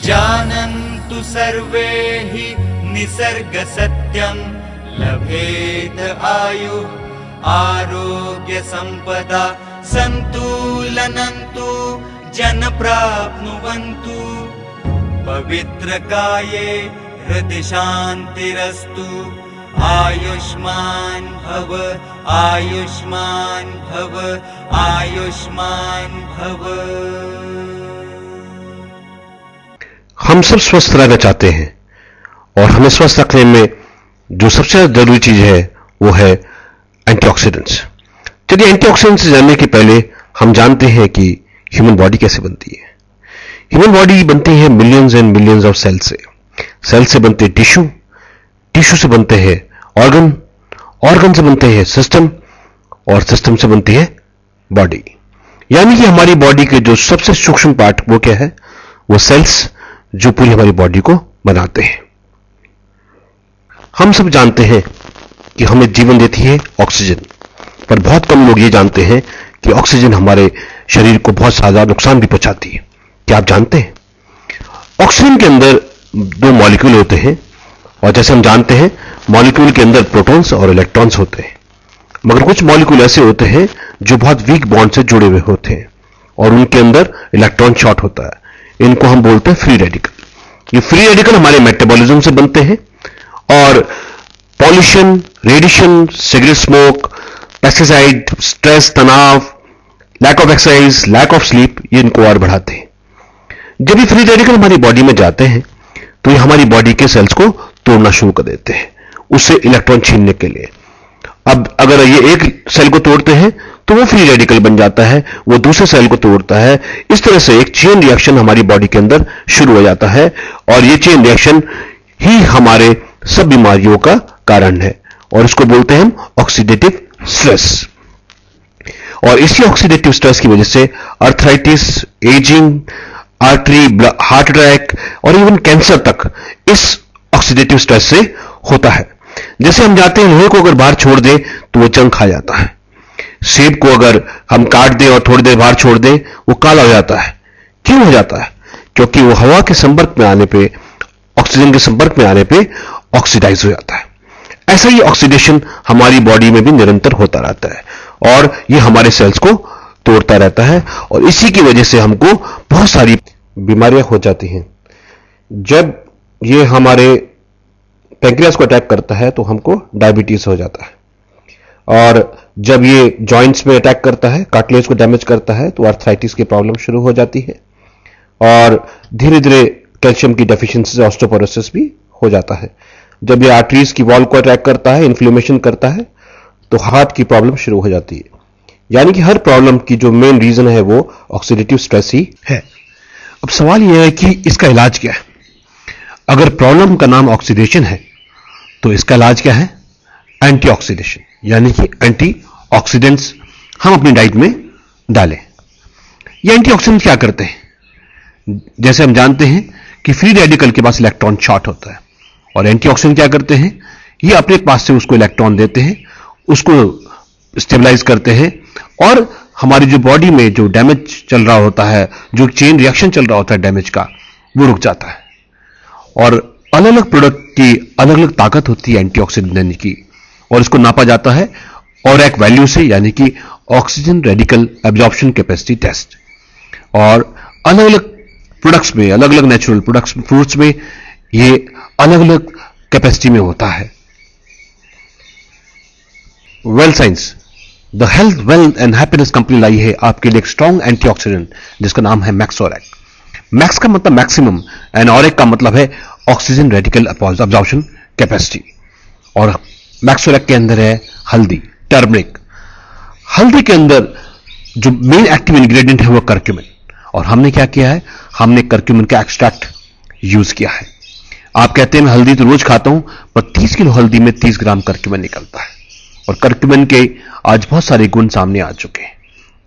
जानन्तु सर्वे हि निसर्ग सत्यं लभेत आयु आरोग्य संपदा संतुलनन्तु जन प्राप्नुवन्तु पवित्र काये हृदि शान्तिरस्तु आयुष्मान भव आयुष्मान भव आयुष्मान भव। हम सब स्वस्थ रहना चाहते हैं और हमें स्वस्थ रखने में जो सबसे जरूरी चीज है वो है एंटीऑक्सीडेंट्स। चलिए एंटीऑक्सीडेंट्स जानने के पहले हम जानते हैं कि ह्यूमन बॉडी कैसे बनती है। ह्यूमन बॉडी बनती है millions and millions of cell से। सेल से बनते टिश्यू, टिश्यू से बनते हैं ऑर्गन, ऑर्गन से बनते हैं सिस्टम और सिस्टम से बनती है बॉडी। यानी कि हमारी बॉडी के जो सबसे सूक्ष्म पार्ट वो क्या है, वो सेल्स जो पूरी हमारी बॉडी को बनाते हैं। हम सब जानते हैं कि हमें जीवन देती है ऑक्सीजन, पर बहुत कम लोग ये जानते हैं कि ऑक्सीजन हमारे शरीर को बहुत ज्यादा नुकसान भी पहुंचाती है। क्या आप जानते हैं? ऑक्सीजन के अंदर दो मॉलिक्यूल होते हैं और जैसे हम जानते हैं मॉलिक्यूल के अंदर प्रोटॉन्स और इलेक्ट्रॉन्स होते हैं, मगर कुछ मॉलिक्यूल ऐसे होते हैं जो बहुत वीक बॉन्ड से जुड़े हुए होते हैं और उनके अंदर इलेक्ट्रॉन शॉर्ट होता है। इनको हम बोलते हैं फ्री रेडिकल। ये फ्री रेडिकल हमारे मेटाबॉलिज्म से बनते हैं और pollution, radiation, cigarette smoke, pesticide, stress, तनाव, lack of exercise, lack of sleep, ये इनको और बढ़ाते हैं। जब ये फ्री रेडिकल हमारी बॉडी में जाते हैं तो ये हमारी बॉडी के सेल्स को तोड़ना शुरू कर देते हैं उससे इलेक्ट्रॉन छीनने के लिए। अब अगर ये एक सेल को तोड़ते हैं तो वो फ्री रेडिकल बन जाता है, वो दूसरे सेल को तोड़ता है। इस तरह से एक चेन रिएक्शन हमारी बॉडी के अंदर शुरू हो जाता है और ये चेन रिएक्शन ही हमारे सब बीमारियों का कारण है और इसको बोलते हैं हम ऑक्सीडेटिव स्ट्रेस। और इसी ऑक्सीडेटिव स्ट्रेस की वजह से arthritis, ageing, artery, heart attack और इवन कैंसर तक इस ऑक्सीडेटिव स्ट्रेस से होता है। जैसे हम जानते हैं लोहे को अगर बाहर छोड़ दें तो वो जंग खा जाता है। सेब को अगर हम काट दें और थोड़ी देर बाहर छोड़ दें वो काला हो जाता है। क्यों हो जाता है? क्योंकि वो हवा के संपर्क में आने पे, ऑक्सीजन के संपर्क में आने पे ऑक्सीडाइज हो जाता है। ऐसा ही ऑक्सीडेशन हमारी बॉडी में भी निरंतर होता रहता है और ये हमारे सेल्स को तोड़ता रहता है और इसी की वजह से हमको बहुत सारी बीमारियां हो जाती हैं। जब ये हमारे पैंक्रियास को अटैक करता है तो हमको डायबिटीज हो जाता है और जब ये जॉइंट्स में अटैक करता है, कार्टिलेज को डैमेज करता है तो आर्थराइटिस की प्रॉब्लम शुरू हो जाती है और धीरे धीरे कैल्शियम की डेफिशिएंसी से ऑस्टियोपोरोसिस भी हो जाता है। जब ये आर्टरीज की वॉल को अटैक करता है, इन्फ्लेमेशन करता है तो हार्ट की प्रॉब्लम शुरू हो जाती है। यानी कि हर प्रॉब्लम की जो मेन रीजन है वो ऑक्सीडेटिव स्ट्रेस ही है। अब सवाल यह है कि इसका इलाज क्या है? अगर प्रॉब्लम का नाम ऑक्सीडेशन है तो इसका इलाज क्या है? एंटीऑक्सीडेशन, यानी कि एंटीऑक्सीडेंट्स हम अपनी डाइट में डालें। ये एंटीऑक्सीडेंट क्या करते हैं? जैसे हम जानते हैं कि फ्री रेडिकल के पास इलेक्ट्रॉन शॉर्ट होता है और एंटीऑक्सीडेंट क्या करते हैं? ये अपने पास से उसको इलेक्ट्रॉन देते हैं, उसको स्टेबलाइज करते हैं और हमारी जो बॉडी में जो डैमेज चल रहा होता है, जो चेन रिएक्शन चल रहा होता है डैमेज का, वो रुक जाता है। और अलग अलग प्रोडक्ट की अलग अलग ताकत होती है एंटीऑक्सीडेंट देने की और इसको नापा जाता है और एक वैल्यू से, यानी कि oxygen radical absorption capacity test. और अलग अलग प्रोडक्ट्स में, अलग अलग नेचुरल प्रोडक्ट्स, फ्रूट्स में ये अलग अलग कैपेसिटी में होता है। Well science, the health, wealth and happiness company लाई है आपके लिए एक स्ट्रॉन्ग एंटीऑक्सीडेंट जिसका नाम है मैक्सोरैक। मैक्स का मतलब मैक्सिमम एंड ऑरेक का मतलब है ऑक्सीजन रेडिकल एब्जॉर्प्शन कैपेसिटी। और मैक्सोरैक के अंदर है हल्दी, टर्मरिक। हल्दी के अंदर जो मेन एक्टिव इंग्रेडिएंट है वो कर्क्यूमिन और हमने क्या किया है? हमने कर्क्यूमिन का एक्सट्रैक्ट यूज किया है। आप कहते हैं मैं हल्दी तो रोज खाता हूं, पर 30 किलो हल्दी में 30 ग्राम कर्क्यूमिन निकलता है और कर्क्यूमिन के आज बहुत सारे गुण सामने आ चुके हैं।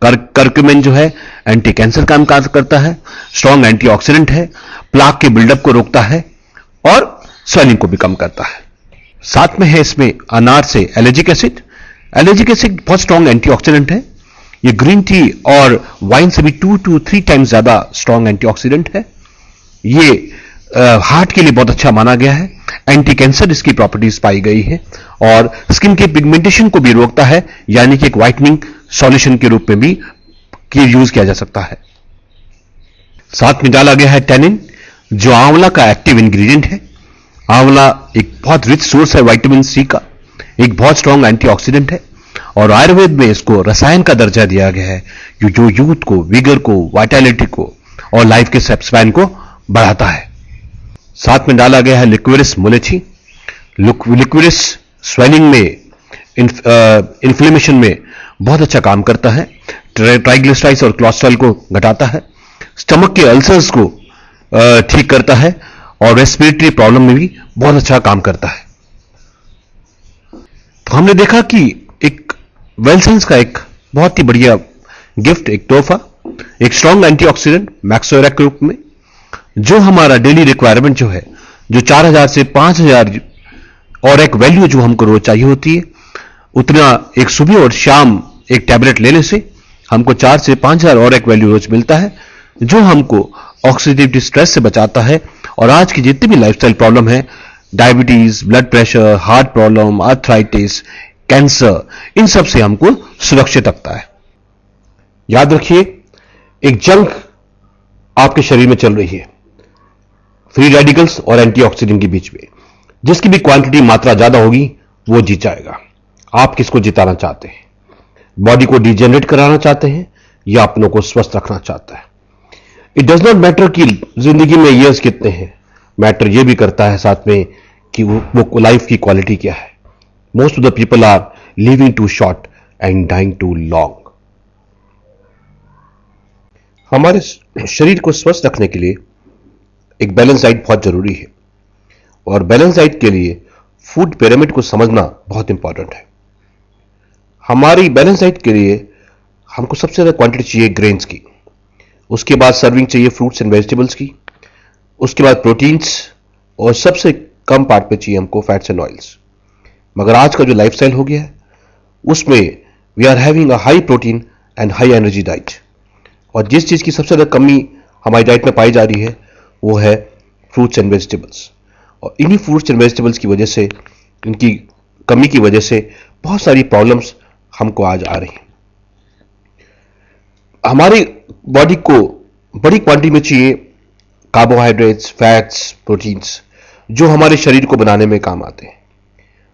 कर्क्यूमिन जो है एंटी कैंसर काम करता है, स्ट्रॉन्ग एंटीऑक्सीडेंट है, प्लाक के बिल्डअप को रोकता है और स्वेलिंग को भी कम करता है। साथ में है इसमें अनार से एलर्जिक एसिड। एलर्जिक एसिड बहुत स्ट्रॉन्ग एंटीऑक्सीडेंट है। ये ग्रीन टी और वाइन से भी 2 to 3 टाइम्स ज्यादा स्ट्रॉन्ग एंटीऑक्सीडेंट है। ये हार्ट के लिए बहुत अच्छा माना गया है। एंटी कैंसर इसकी प्रॉपर्टीज पाई गई है और स्किन के पिगमेंटेशन को भी रोकता है, यानी कि एक व्हाइटनिंग सॉल्यूशन के रूप में भी यूज किया जा सकता है। साथ में डाला गया है टैनिन, जो आंवला का एक्टिव इंग्रेडिएंट है। आंवला एक बहुत रिच सोर्स है विटामिन सी का, एक बहुत स्ट्रॉन्ग एंटीऑक्सीडेंट है और आयुर्वेद में इसको रसायन का दर्जा दिया गया है, जो यूथ को, विगर को, वाइटैलिटी को और लाइफ के स्पैन को बढ़ाता है। साथ में डाला गया है लिक्विरिस मुलेथी। लिक्विरिस स्वेलिंग में, इन्फ्लेमेशन में बहुत अच्छा काम करता है, ट्राइग्लिसराइड्स और कोलेस्ट्रॉल को घटाता है, स्टमक के अल्सर्स को ठीक करता है और रेस्पिरेटरी प्रॉब्लम में भी बहुत अच्छा काम करता है। तो हमने देखा कि एक वेलसाइंस का एक बहुत ही बढ़िया गिफ्ट, एक तोहफा, एक स्ट्रॉन्ग एंटीऑक्सीडेंट मैक्सोरेक के रूप में, जो हमारा डेली रिक्वायरमेंट जो है, जो 4000 से 5000 और एक वैल्यू जो हमको रोज चाहिए होती है, उतना एक सुबह और शाम एक टैबलेट लेने से हमको 4 से 5000 और एक वैल्यू रोज मिलता है, जो हमको ऑक्सीडेटिव स्ट्रेस से बचाता है और आज की जितनी भी लाइफस्टाइल प्रॉब्लम है, diabetes, blood pressure, heart problem, arthritis, cancer, इन सब से हमको सुरक्षित रखता है। याद रखिए, एक जंग आपके शरीर में चल रही है फ्री रेडिकल्स और एंटीऑक्सीडेंट के बीच में। जिसकी भी क्वांटिटी, मात्रा ज्यादा होगी, वो जीत जाएगा। आप किसको जिताना चाहते हैं? बॉडी को डिजेनरेट कराना चाहते हैं या अपनों को स्वस्थ रखना चाहता है? इट डज नॉट मैटर कि जिंदगी में ईयर्स कितने हैं, मैटर यह भी करता है साथ में कि वो लाइफ की क्वालिटी क्या है। Most of the people are living too short and dying too long. हमारे शरीर को स्वस्थ रखने के लिए एक बैलेंस डाइट बहुत जरूरी है और बैलेंस डाइट के लिए फूड पिरामिड को समझना बहुत इंपॉर्टेंट है। हमारी बैलेंस डाइट के लिए हमको सबसे ज्यादा क्वांटिटी चाहिए ग्रेन्स की, उसके बाद सर्विंग चाहिए फ्रूट्स एंड वेजिटेबल्स की, उसके बाद प्रोटीन्स और सबसे कम पार्ट पे चाहिए हमको फैट्स एंड ऑयल्स। मगर आज का जो लाइफस्टाइल हो गया है, उसमें we are having a high protein and high energy diet, और जिस चीज की सबसे ज्यादा कमी हमारी डाइट में पाई जा रही है वो है फ्रूट्स एंड वेजिटेबल्स। और इन्हीं फ्रूट्स एंड वेजिटेबल्स की वजह से, इनकी कमी की वजह से बहुत सारी प्रॉब्लम्स हमको आज आ रही हैं। हमारी बॉडी को बड़ी क्वांटिटी में चाहिए कार्बोहाइड्रेट्स, फैट्स, प्रोटीन्स, जो हमारे शरीर को बनाने में काम आते हैं,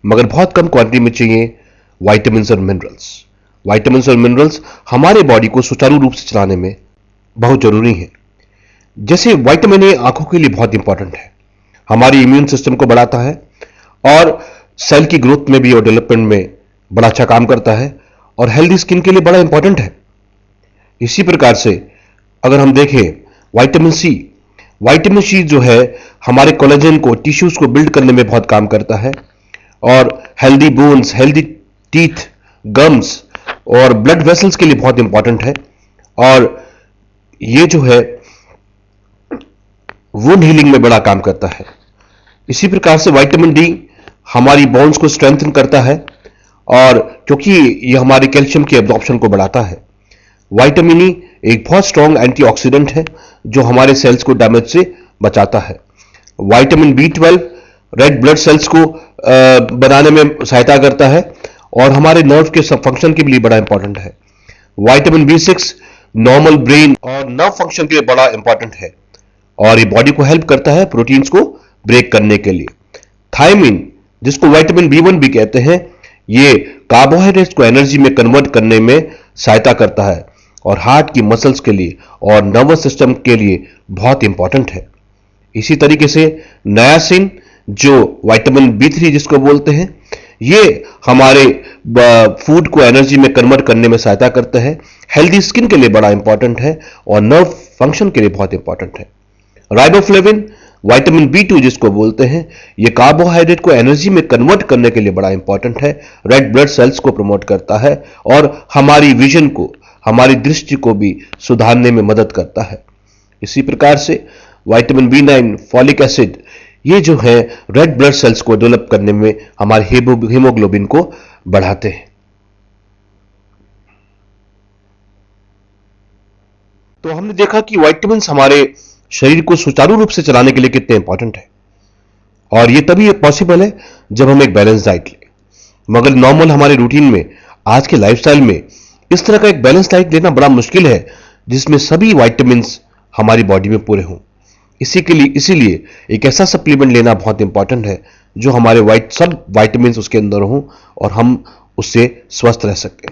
मगर बहुत कम क्वांटिटी में चाहिए विटामिन्स और मिनरल्स। विटामिन्स और मिनरल्स हमारे बॉडी को सुचारू रूप से चलाने में बहुत जरूरी है। जैसे विटामिन ए आंखों के लिए बहुत इंपॉर्टेंट है, हमारी इम्यून सिस्टम को बढ़ाता है और सेल की ग्रोथ में भी और डेवलपमेंट में बड़ा अच्छा काम करता है और हेल्दी स्किन के लिए बड़ा इंपॉर्टेंट है। इसी प्रकार से अगर हम देखें विटामिन सी जो है हमारे कोलेजन को, टिश्यूज को बिल्ड करने में बहुत काम करता है और healthy bones, healthy teeth, gums और ब्लड वेसल्स के लिए बहुत इंपॉर्टेंट है। और ये जो है वुंड हीलिंग में बड़ा काम करता है। इसी प्रकार से विटामिन डी हमारी बोन्स को स्ट्रेंथन करता है और क्योंकि ये हमारे कैल्शियम के एब्जॉर्प्शन को बढ़ाता है। विटामिन ई एक बहुत स्ट्रॉन्ग एंटीऑक्सीडेंट है जो हमारे सेल्स को डैमेज से बचाता है। Vitamin B12 red blood cells को बनाने में सहायता करता है और हमारे नर्व के फंक्शन के लिए बड़ा इंपॉर्टेंट है। विटामिन बी6 नॉर्मल ब्रेन और नर्व फंक्शन के लिए बड़ा इंपॉर्टेंट है और ये बॉडी को हेल्प करता है प्रोटीन्स को ब्रेक करने के लिए। थायमिन, जिसको विटामिन बी1 भी कहते हैं, ये कार्बोहाइड्रेट्स को एनर्जी में कन्वर्ट करने में सहायता करता है और हार्ट की मसल्स के लिए और नर्वस सिस्टम के लिए बहुत इंपॉर्टेंट है। इसी तरीके से नायासिन, जो विटामिन बी3 जिसको बोलते हैं, ये हमारे फूड को एनर्जी में कन्वर्ट करने में सहायता करता है, हेल्दी स्किन के लिए बड़ा इंपॉर्टेंट है और नर्व फंक्शन के लिए बहुत इंपॉर्टेंट है। राइबोफ्लेविन, विटामिन बी2 जिसको बोलते हैं, ये कार्बोहाइड्रेट को एनर्जी में कन्वर्ट करने के लिए बड़ा इंपॉर्टेंट है, रेड ब्लड सेल्स को प्रमोट करता है और हमारी विजन को, हमारी दृष्टि को भी सुधारने में मदद करता है। इसी प्रकार से विटामिन बी9, फॉलिक एसिड, ये जो है रेड ब्लड सेल्स को डेवलप करने में हमारे हीमोग्लोबिन को बढ़ाते हैं। तो हमने देखा कि विटामिन्स हमारे शरीर को सुचारू रूप से चलाने के लिए कितने इंपॉर्टेंट है। और ये तभी पॉसिबल है जब हम एक बैलेंस डाइट लें। मगर नॉर्मल हमारे रूटीन में, आज के लाइफस्टाइल में इस तरह का एक बैलेंस डाइट लेना बड़ा मुश्किल है जिसमें सभी विटामिन्स हमारी बॉडी में पूरे हों। इसीलिए एक ऐसा सप्लीमेंट लेना बहुत इंपॉर्टेंट है जो हमारे सब विटामिन्स उसके अंदर हों और हम उससे स्वस्थ रह सकें।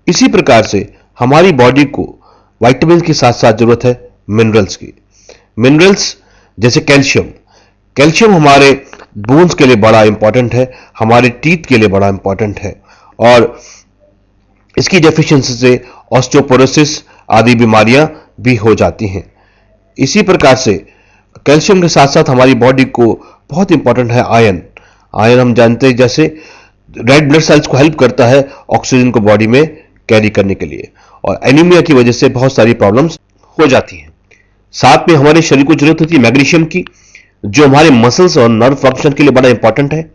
इसी प्रकार से हमारी बॉडी को विटामिन्स के साथ साथ जरूरत है मिनरल्स की। मिनरल्स जैसे कैल्शियम हमारे बोन्स के लिए बड़ा इंपॉर्टेंट है, हमारे टीथ के लिए बड़ा इंपॉर्टेंट है, और इसकी डेफिशिएंसी से ऑस्टियोपोरोसिस आदि बीमारियां भी हो जाती हैं। इसी प्रकार से कैल्शियम के साथ साथ हमारी बॉडी को बहुत इंपॉर्टेंट है आयरन हम जानते हैं जैसे रेड ब्लड सेल्स को हेल्प करता है ऑक्सीजन को बॉडी में कैरी करने के लिए, और एनीमिया की वजह से बहुत सारी प्रॉब्लम्स हो जाती हैं। साथ में हमारे शरीर को जरूरत होती है मैग्नीशियम की, जो हमारे मसल्स और नर्व फंक्शन के लिए बड़ा इंपॉर्टेंट है,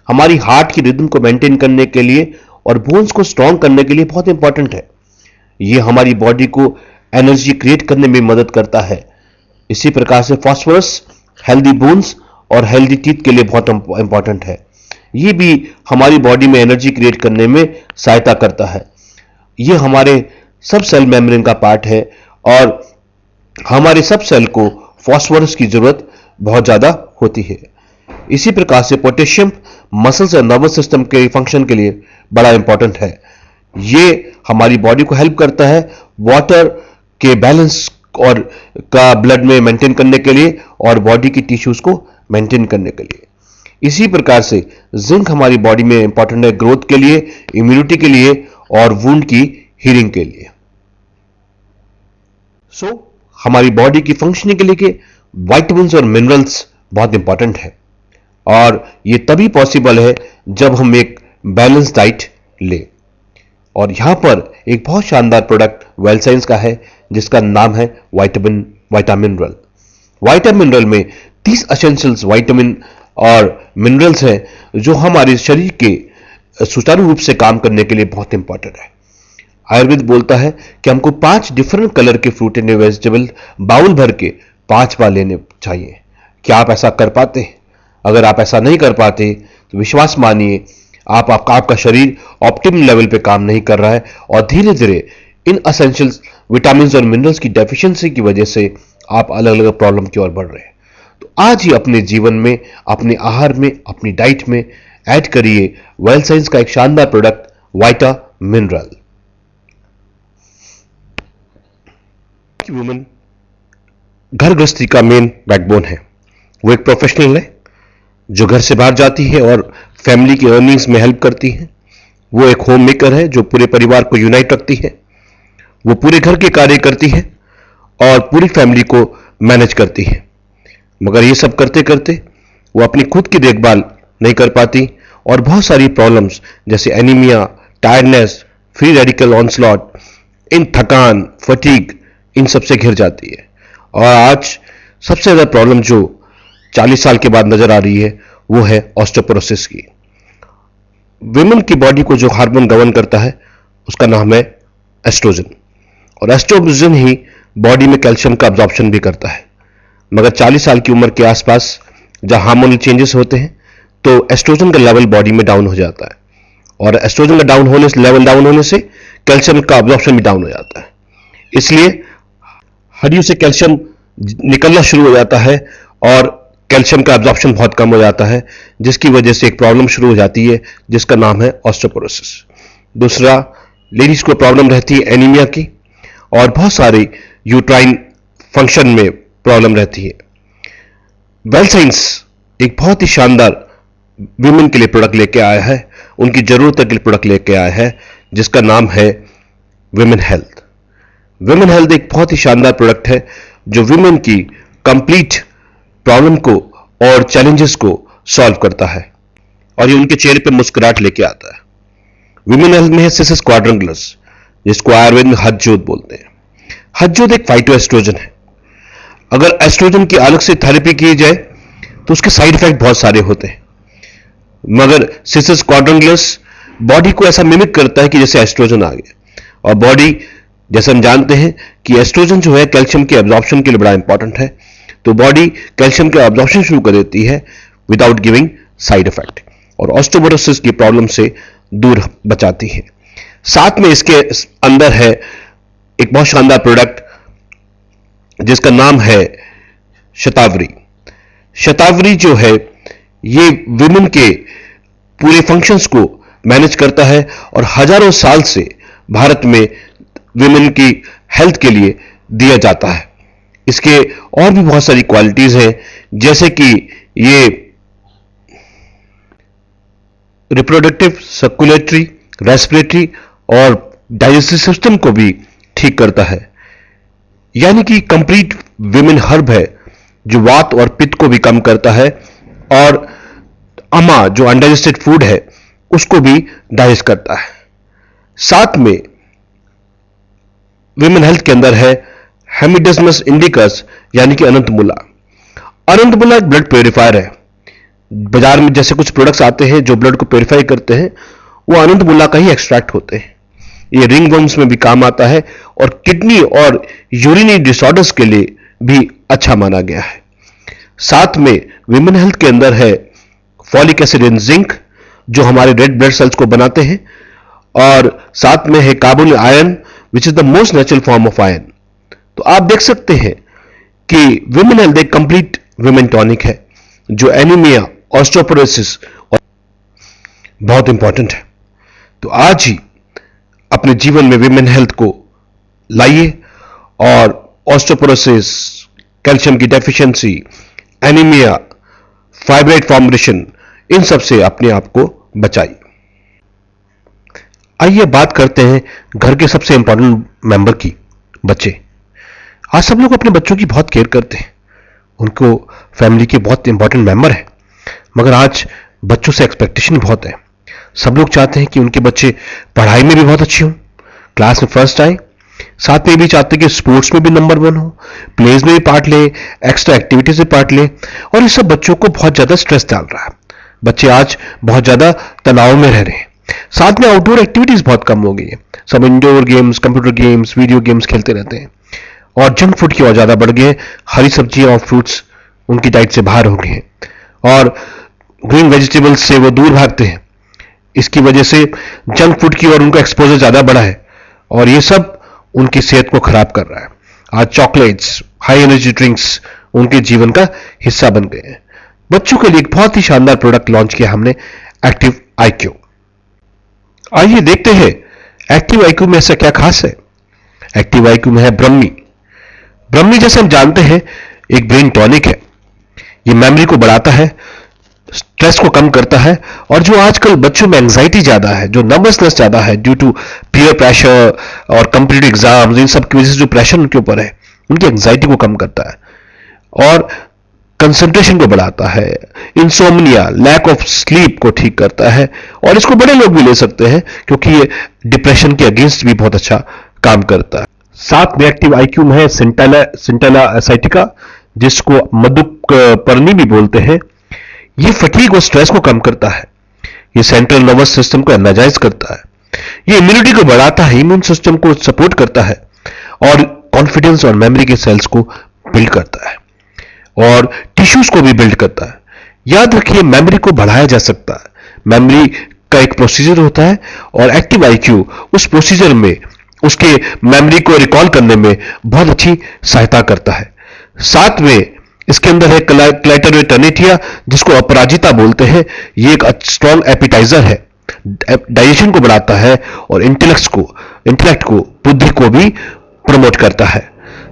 हमारी हार्ट की रिदम को मेंटेन करने के लिए और बोन्स को स्ट्रांग करने के लिए बहुत इंपॉर्टेंट है। यह हमारी बॉडी को एनर्जी क्रिएट करने में मदद करता है। इसी प्रकार से फास्फोरस हेल्दी बोन्स और हेल्दी टीथ के लिए बहुत इंपॉर्टेंट है। यह भी हमारी बॉडी में एनर्जी क्रिएट करने में सहायता करता है। यह हमारे सब सेल मेम्ब्रेन का पार्ट है और हमारे सब सेल को फास्फोरस की जरूरत बहुत ज्यादा होती है। इसी प्रकार से पोटेशियम मसल्स और नर्वस सिस्टम के फंक्शन के लिए बड़ा इंपॉर्टेंट है। ये हमारी बॉडी को हेल्प करता है वाटर के बैलेंस और का ब्लड में मेंटेन करने के लिए और बॉडी की टिश्यूज को मेंटेन करने के लिए। इसी प्रकार से जिंक हमारी बॉडी में इंपॉर्टेंट है ग्रोथ के लिए, इम्यूनिटी के लिए और वुंड की हीलिंग के लिए। हमारी बॉडी की फंक्शनिंग के लिए विटामिन्स और मिनरल्स बहुत इंपॉर्टेंट है और ये तभी पॉसिबल है जब हम एक बैलेंस डाइट लें। और यहां पर एक बहुत शानदार प्रोडक्ट वेल साइंस का है जिसका नाम है विटामिनरल। विटामिनरल में 30 एसेंशियल्स विटामिन और मिनरल्स हैं जो हमारे शरीर के सुचारू रूप से काम करने के लिए बहुत इंपॉर्टेंट है। आयुर्वेद बोलता है कि हमको 5 डिफरेंट कलर के फ्रूट एंड वेजिटेबल बाउल भर के 5 बार लेने चाहिए। क्या आप ऐसा कर पाते हैं? अगर आप ऐसा नहीं कर पाते तो विश्वास मानिए आपका शरीर ऑप्टिमम लेवल पे काम नहीं कर रहा है और धीरे धीरे इन एसेंशियल्स विटामिन्स और मिनरल्स की डेफिशिएंसी की वजह से आप अलग अलग प्रॉब्लम की ओर बढ़ रहे हैं। तो आज ही अपने जीवन में, अपने आहार में, अपनी डाइट में ऐड करिए वेल साइंस का एक शानदार प्रोडक्ट विटामिनरल। वुमन घर गृहस्थी का मेन बैकबोन है। वो एक प्रोफेशनल है जो घर से बाहर जाती है और फैमिली की अर्निंग्स में हेल्प करती है। वो एक होम मेकर है जो पूरे परिवार को यूनाइट रखती है। वो पूरे घर के कार्य करती है और पूरी फैमिली को मैनेज करती है। मगर ये सब करते करते वो अपनी खुद की देखभाल नहीं कर पाती और बहुत सारी प्रॉब्लम्स जैसे anaemia, tiredness, free radical onslaught, इन थकान, फटीग, इन सबसे घिर जाती है। और आज सबसे ज्यादा प्रॉब्लम जो 40 साल के बाद नजर आ रही है वो है ऑस्टियोपोरोसिस की। विमेन की बॉडी को जो हार्मोन गवर्न करता है उसका नाम है एस्ट्रोजन, और एस्ट्रोजन ही बॉडी में कैल्शियम का अब्जॉर्प्शन भी करता है। मगर 40 साल की उम्र के आसपास जहां हार्मोनल चेंजेस होते हैं तो एस्ट्रोजन का लेवल बॉडी में डाउन हो जाता है, और एस्ट्रोजन का लेवल डाउन होने से कैल्शियम का अब्जॉर्प्शन भी डाउन हो जाता है। इसलिए हड्डियों से कैल्शियम निकलना शुरू हो जाता है और कैल्शियम का अब्जॉर्प्शन बहुत कम हो जाता है, जिसकी वजह से एक प्रॉब्लम शुरू हो जाती है जिसका नाम है ऑस्टियोपोरोसिस। दूसरा, लेडीज को प्रॉब्लम रहती है एनीमिया की और बहुत सारी यूट्राइन फंक्शन में प्रॉब्लम रहती है। वेल साइंस एक बहुत ही शानदार विमेन के लिए प्रोडक्ट लेके आया है, उनकी जरूरत के लिए प्रोडक्ट लेके आया है जिसका नाम है विमेन हेल्थ। विमेन हेल्थ एक बहुत ही शानदार प्रोडक्ट है जो विमेन की कंप्लीट प्रॉब्लम को और चैलेंजेस को सॉल्व करता है और ये उनके चेहरे पे मुस्कुराहट लेके आता है। विमेन हेल्थ में है सिसिस क्वाड्रेंगुलस, जिसको आयुर्वेद में हथजोत बोलते हैं। हथजोत एक फाइटोएस्ट्रोजन है। अगर एस्ट्रोजन की अलग से थेरेपी की जाए तो उसके साइड इफेक्ट बहुत सारे होते हैं, मगर सिसिस क्वाड्रेंगुलस बॉडी को ऐसा मिमिक करता है कि जैसे एस्ट्रोजन आ गया और बॉडी जैसे हम जानते हैं कि एस्ट्रोजन जो है कैल्शियम के एब्जॉर्प्शन के लिए बड़ा इंपॉर्टेंट है, तो बॉडी कैल्शियम के एब्जॉर्प्शन शुरू कर देती है विदाउट गिविंग साइड इफेक्ट, और ऑस्टियोपोरोसिस की प्रॉब्लम से दूर बचाती है। साथ में इसके अंदर है एक बहुत शानदार प्रोडक्ट जिसका नाम है शतावरी। शतावरी जो है ये विमेन के पूरे फंक्शंस को मैनेज करता है और हजारों साल से भारत में विमेन की हेल्थ के लिए दिया जाता है। इसके और भी बहुत सारी क्वालिटीज हैं, जैसे कि ये रिप्रोडक्टिव, सर्कुलेटरी, रेस्पिरेटरी और डाइजेस्टिव सिस्टम को भी ठीक करता है, यानी कि कंप्लीट विमेन हर्ब है जो वात और पित्त को भी कम करता है और अमा जो अनडाइजेस्टेड फूड है उसको भी डाइजेस्ट करता है। साथ में विमेन हेल्थ के अंदर है हेमिडेस्मस इंडिकस, यानी कि अनंतमूला। अनंतमूला एक ब्लड प्योरीफायर है। बाजार में जैसे कुछ प्रोडक्ट्स आते हैं जो ब्लड को प्योरीफाई करते हैं, वो अनंतमूला का ही एक्सट्रैक्ट होते हैं। ये रिंग वर्म्स में भी काम आता है और किडनी और यूरिनरी डिसऑर्डर्स के लिए भी अच्छा माना गया है। साथ में विमेन हेल्थ के अंदर है फॉलिक एसिड एंड जिंक जो हमारे रेड ब्लड सेल्स को बनाते हैं, और साथ में है carbonyl iron which is the most natural form of iron. तो आप देख सकते हैं कि विमेन हेल्थ एक कंप्लीट विमेन टॉनिक है जो एनीमिया, ऑस्टियोपोरोसिस बहुत इंपॉर्टेंट है। तो आज ही अपने जीवन में विमेन हेल्थ को लाइए और ऑस्टियोपोरोसिस, कैल्शियम की डेफिशिएंसी, एनीमिया, फाइब्राइड फॉर्मेशन, इन सब से अपने आप को बचाइए। आइए बात करते हैं घर के सबसे इंपॉर्टेंट मेंबर की, बच्चे। आज सब लोग अपने बच्चों की बहुत केयर करते हैं, उनको फैमिली के बहुत इंपॉर्टेंट मेंबर है, मगर आज बच्चों से एक्सपेक्टेशन बहुत है। सब लोग चाहते हैं कि उनके बच्चे पढ़ाई में भी बहुत अच्छे हों, क्लास में फर्स्ट आए, साथ में भी चाहते हैं कि स्पोर्ट्स में भी नंबर 1 हो, प्लेज में भी पार्ट ले, एक्स्ट्रा एक्टिविटीज में पार्ट ले, और ये सब बच्चों को बहुत ज्यादा स्ट्रेस डाल रहा है। बच्चे आज बहुत ज्यादा तनाव में रह रहे हैं। साथ में आउटडोर एक्टिविटीज बहुत कम हो गई है, सब indoor games, computer games, video games खेलते रहते हैं, और जंक फूड की और ज्यादा बढ़ गई है। हरी सब्जियां और फ्रूट्स उनकी डाइट से बाहर हो गए हैं और ग्रीन वेजिटेबल्स से वो दूर भागते हैं। इसकी वजह से जंक फूड की ओर उनका एक्सपोजर ज्यादा बढ़ा है और ये सब उनकी सेहत को खराब कर रहा है। आज चॉकलेट्स, हाई एनर्जी ड्रिंक्स उनके जीवन का हिस्सा बन गए हैं। बच्चों के लिए एक बहुत ही शानदार प्रोडक्ट लॉन्च किया हमने, एक्टिव आईक्यू। आइए देखते हैं एक्टिव आईक्यू में ऐसा क्या खास है। एक्टिव आईक्यू में है ब्रह्मी। ब्रह्मी जैसे हम जानते हैं एक ब्रेन टॉनिक है। ये मेमोरी को बढ़ाता है, स्ट्रेस को कम करता है, और जो आजकल बच्चों में एंजाइटी ज्यादा है, जो नर्वसनेस ज्यादा है ड्यू टू पीयर प्रेशर और कॉम्पिटिटिव एग्जाम्स, इन सब की वजह से जो प्रेशर उनके ऊपर है, उनकी एंजाइटी को कम करता है और कंसंट्रेशन को बढ़ाता है, इंसोम्निया, लैक ऑफ स्लीप को ठीक करता है, और इसको बड़े लोग भी ले सकते हैं क्योंकि ये डिप्रेशन के अगेंस्ट भी बहुत अच्छा काम करता है। साथ में एक्टिव आईक्यू में है सिंटेला एसाइटिका, जिसको मधुक पर्णी भी बोलते हैं। ये फटीग और स्ट्रेस को कम करता है, ये सेंट्रल नर्वस सिस्टम को एनर्जाइज करता है, ये इम्यूनिटी को बढ़ाता है, इम्यून सिस्टम को सपोर्ट करता है और कॉन्फिडेंस और मेमोरी के सेल्स को बिल्ड करता है और टिश्यूज को भी बिल्ड करता है। याद रखिए मेमोरी को बढ़ाया जा सकता है, मेमोरी का एक प्रोसीजर होता है और एक्टिव आईक्यू उस प्रोसीजर में उसके मेमोरी को रिकॉल करने में बहुत अच्छी सहायता करता है। साथ में इसके अंदर है क्लैटर टर्निटिया, जिसको अपराजिता बोलते हैं। ये एक स्ट्रॉन्ग एपिटाइजर है, डाइजेशन को बढ़ाता है और इंटेलेक्ट को, बुद्धि को भी प्रमोट करता है।